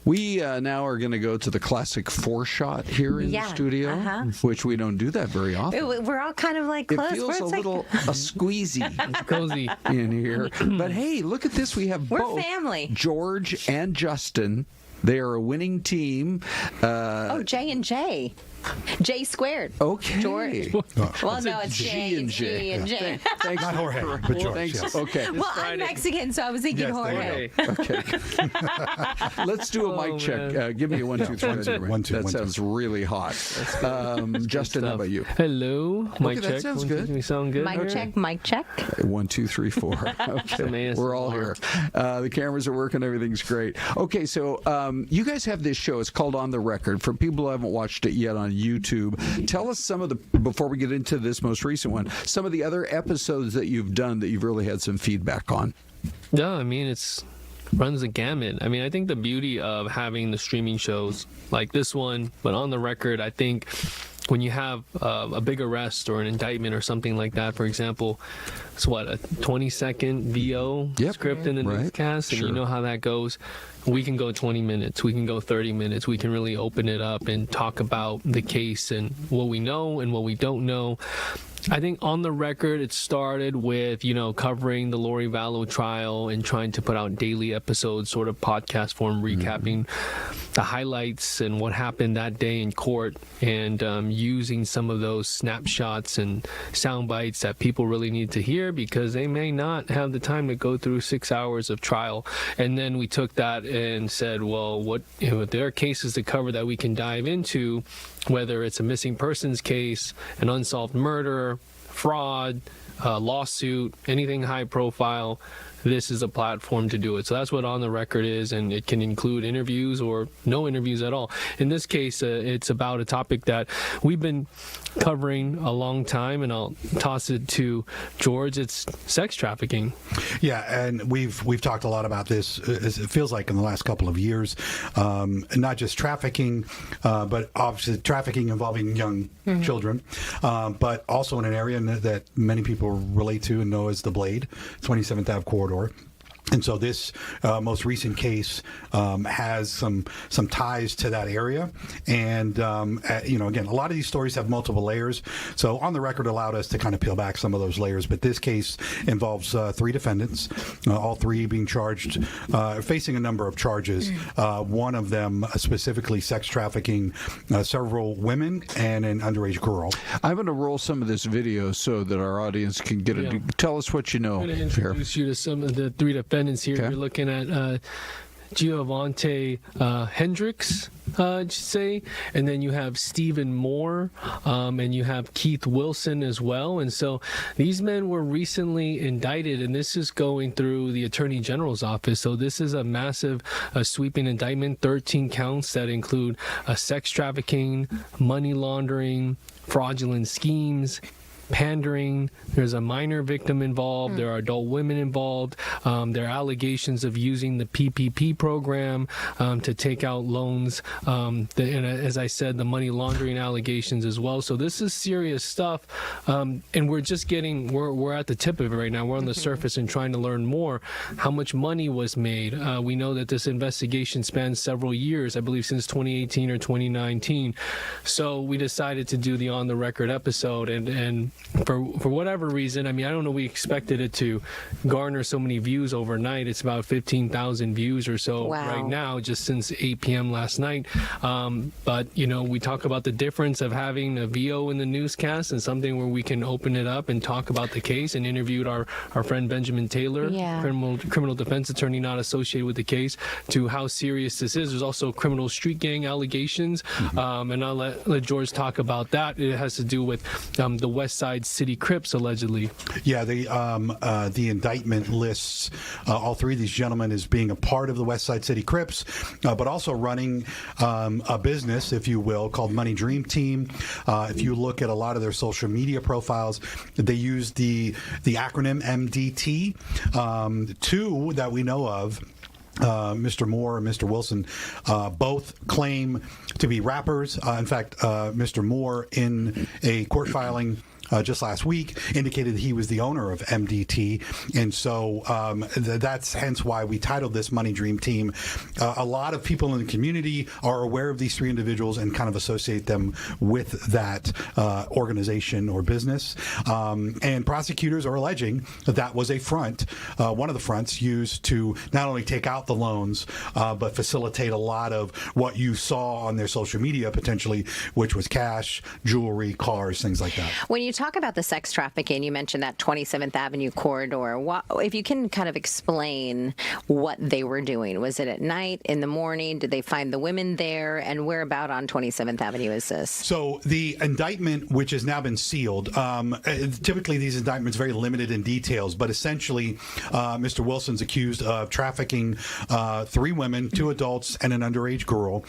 We now are going to go to the classic 4-shot here in the studio, which we don't do that very often. We're all kind of like close. It feels a little squeezy, cozy in here. But hey, look at this. We have both family. George and Justin. They are a winning team. J and J. J squared. Okay. George. Well, no, it's J and J. Thanks. Not Jorge, but George. Thanks. Yes. Okay. Well, I'm Mexican, so I was thinking Jorge. Okay. Let's do a mic check. Give me a 1, 2, 3. That sounds really hot. Justin, how about you? Hello. Mic check. That sounds good. We sound good. Mic check. Mic check. 1, 2, 3, 4. Okay. We're all here. The cameras are working. Everything's great. Okay, so you guys have this show. It's called On the Record. For people who haven't watched it yet on YouTube. Tell us some of the, before we get into this most recent one, some of the other episodes that you've done that you've really had some feedback on. Yeah, I mean, it's runs the gamut. I mean, I think the beauty of having the streaming shows like this one, but on the record, I think when you have a big arrest or an indictment or something like that, for example, it's what, a 20-second VO script in the newscast, and you know how that goes. We can go 20 minutes, we can go 30 minutes, we can really open it up and talk about the case and what we know and what we don't know. I think on the record, it started with, covering the Lori Vallow trial and trying to put out daily episodes, sort of podcast form, recapping the highlights and what happened that day in court, and using some of those snapshots and sound bites that people really need to hear because they may not have the time to go through 6 hours of trial. And then we took that and said, well, if there are cases to cover that we can dive into, whether it's a missing persons case, an unsolved murder, fraud, lawsuit, anything high profile, this is a platform to do it. So that's what On the Record is, and it can include interviews or no interviews at all. In this case, it's about a topic that we've been covering a long time, and I'll toss it to George. It's sex trafficking. Yeah, and we've talked a lot about this, it feels like, in the last couple of years. Not just trafficking, but obviously trafficking involving young children, but also in an area that many people relate to and know as the Blade, 27th Ave corridor. And so this most recent case has some ties to that area. And, again, a lot of these stories have multiple layers. So On the Record allowed us to kind of peel back some of those layers. But this case involves 3 defendants, all 3 being charged, facing a number of charges. One of them specifically sex trafficking several women and an underage girl. I'm going to roll some of this video so that our audience can get it. Tell us what you know. I'm going to introduce you to some of the 3 defendants here. You're looking at Giovante Hendricks, I should say, and then you have Stephen Moore, and you have Keith Wilson as well. And so these men were recently indicted, and this is going through the Attorney General's office. So this is a massive sweeping indictment, 13 counts that include sex trafficking, money laundering, fraudulent schemes, pandering. There's a minor victim involved. There are adult women involved. There are allegations of using the PPP program to take out loans. And as I said, the money laundering allegations as well. So this is serious stuff. And we're just we're at the tip of it right now. We're on the surface and trying to learn more. How much money was made? We know that this investigation spans several years, I believe since 2018 or 2019. So we decided to do the On the Record episode, and for whatever reason, I mean, I don't know, we expected it to garner so many views overnight. It's about 15,000 views or so right now, just since 8 p.m. last night. But, we talk about the difference of having a VO in the newscast and something where we can open it up and talk about the case, and interviewed our friend Benjamin Taylor, criminal defense attorney not associated with the case, to how serious this is. There's also criminal street gang allegations, and I'll let George talk about that. It has to do with the West Side City Crips, allegedly. Yeah, the indictment lists all 3 of these gentlemen as being a part of the West Side City Crips, but also running a business, if you will, called Money Dream Team. If you look at a lot of their social media profiles, they use the acronym MDT. 2 that we know of, Mr. Moore and Mr. Wilson, both claim to be rappers. In fact, Mr. Moore, in a court filing just last week, indicated that he was the owner of MDT. And so that's hence why we titled this Money Dream Team. A lot of people in the community are aware of these 3 individuals and kind of associate them with that organization or business. And prosecutors are alleging that was a front, one of the fronts used to not only take out the loans, but facilitate a lot of what you saw on their social media potentially, which was cash, jewelry, cars, things like that. When you talk about the sex trafficking, you mentioned that 27th Avenue corridor. If you can kind of explain what they were doing. Was it at night, in the morning? Did they find the women there? And where about on 27th Avenue is this? So the indictment, which has now been sealed, typically these indictments are very limited in details, but essentially Mr. Wilson's accused of trafficking 3 women, 2 adults, and an underage girl.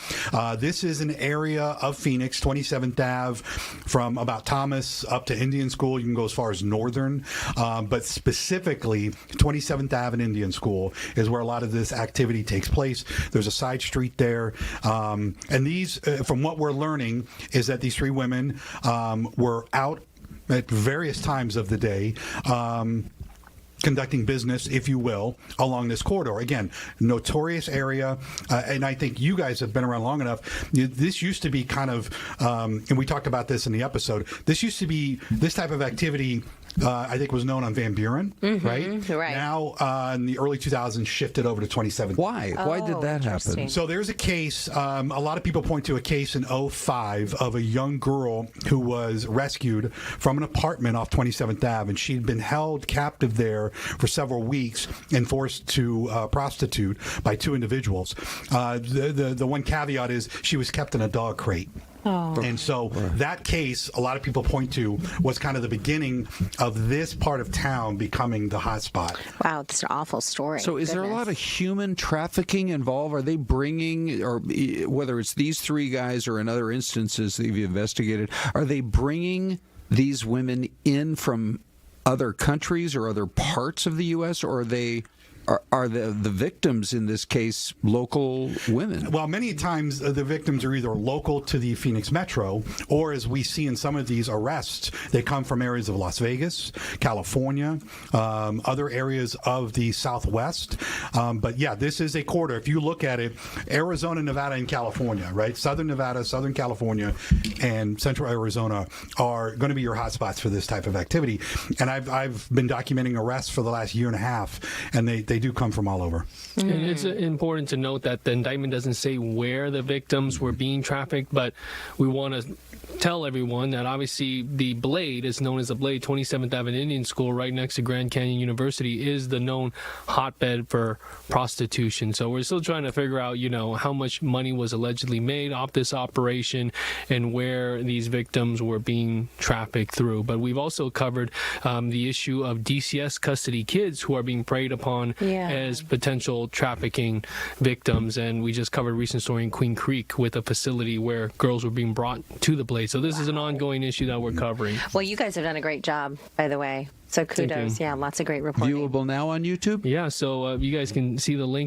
This is an area of Phoenix, 27th Ave, from about Thomas up to Indian School. You can go as far as Northern, but specifically 27th Ave and Indian School is where a lot of this activity takes place. There's a side street there. And these, from what we're learning, is that these 3 women were out at various times of the day, conducting business, if you will, along this corridor. Again, notorious area, and I think you guys have been around long enough. This used to be kind of, and we talked about this in the episode, this used to be, this type of activity, I think was known on Van Buren, right? Right. Now, in the early 2000s, shifted over to 27th. Why? Why did that happen? So there's a case, a lot of people point to a case in 2005 of a young girl who was rescued from an apartment off 27th Ave, and she'd been held captive there for several weeks and forced to prostitute by 2 individuals. The one caveat is she was kept in a dog crate. And so that case, a lot of people point to, was kind of the beginning of this part of town becoming the hot spot. Wow, it's an awful story. So is there a lot of human trafficking involved? Are they bringing, or whether it's these 3 guys or in other instances that you've investigated, are they bringing these women in from other countries or other parts of the U.S., or are the victims in this case local women? Well, many times the victims are either local to the Phoenix metro, or as we see in some of these arrests, they come from areas of Las Vegas, California, other areas of the Southwest. But yeah, this is a corridor. If you look at it, Arizona, Nevada, and California, right? Southern Nevada, Southern California, and Central Arizona are going to be your hotspots for this type of activity. And I've been documenting arrests for the last year and a half, and they do come from all over. And it's important to note that the indictment doesn't say where the victims were being trafficked, but we want to tell everyone that obviously the Blade is known as the Blade, 27th Avenue Indian School right next to Grand Canyon University is the known hotbed for prostitution. So we're still trying to figure out, how much money was allegedly made off this operation and where these victims were being trafficked through. But we've also covered the issue of DCS custody kids who are being preyed upon as potential trafficking victims. And we just covered a recent story in Queen Creek with a facility where girls were being brought to the Blade. So this is an ongoing issue that we're covering. Well, you guys have done a great job, by the way. So kudos. Yeah, lots of great reporting. Viewable now on YouTube? Yeah, so you guys can see the link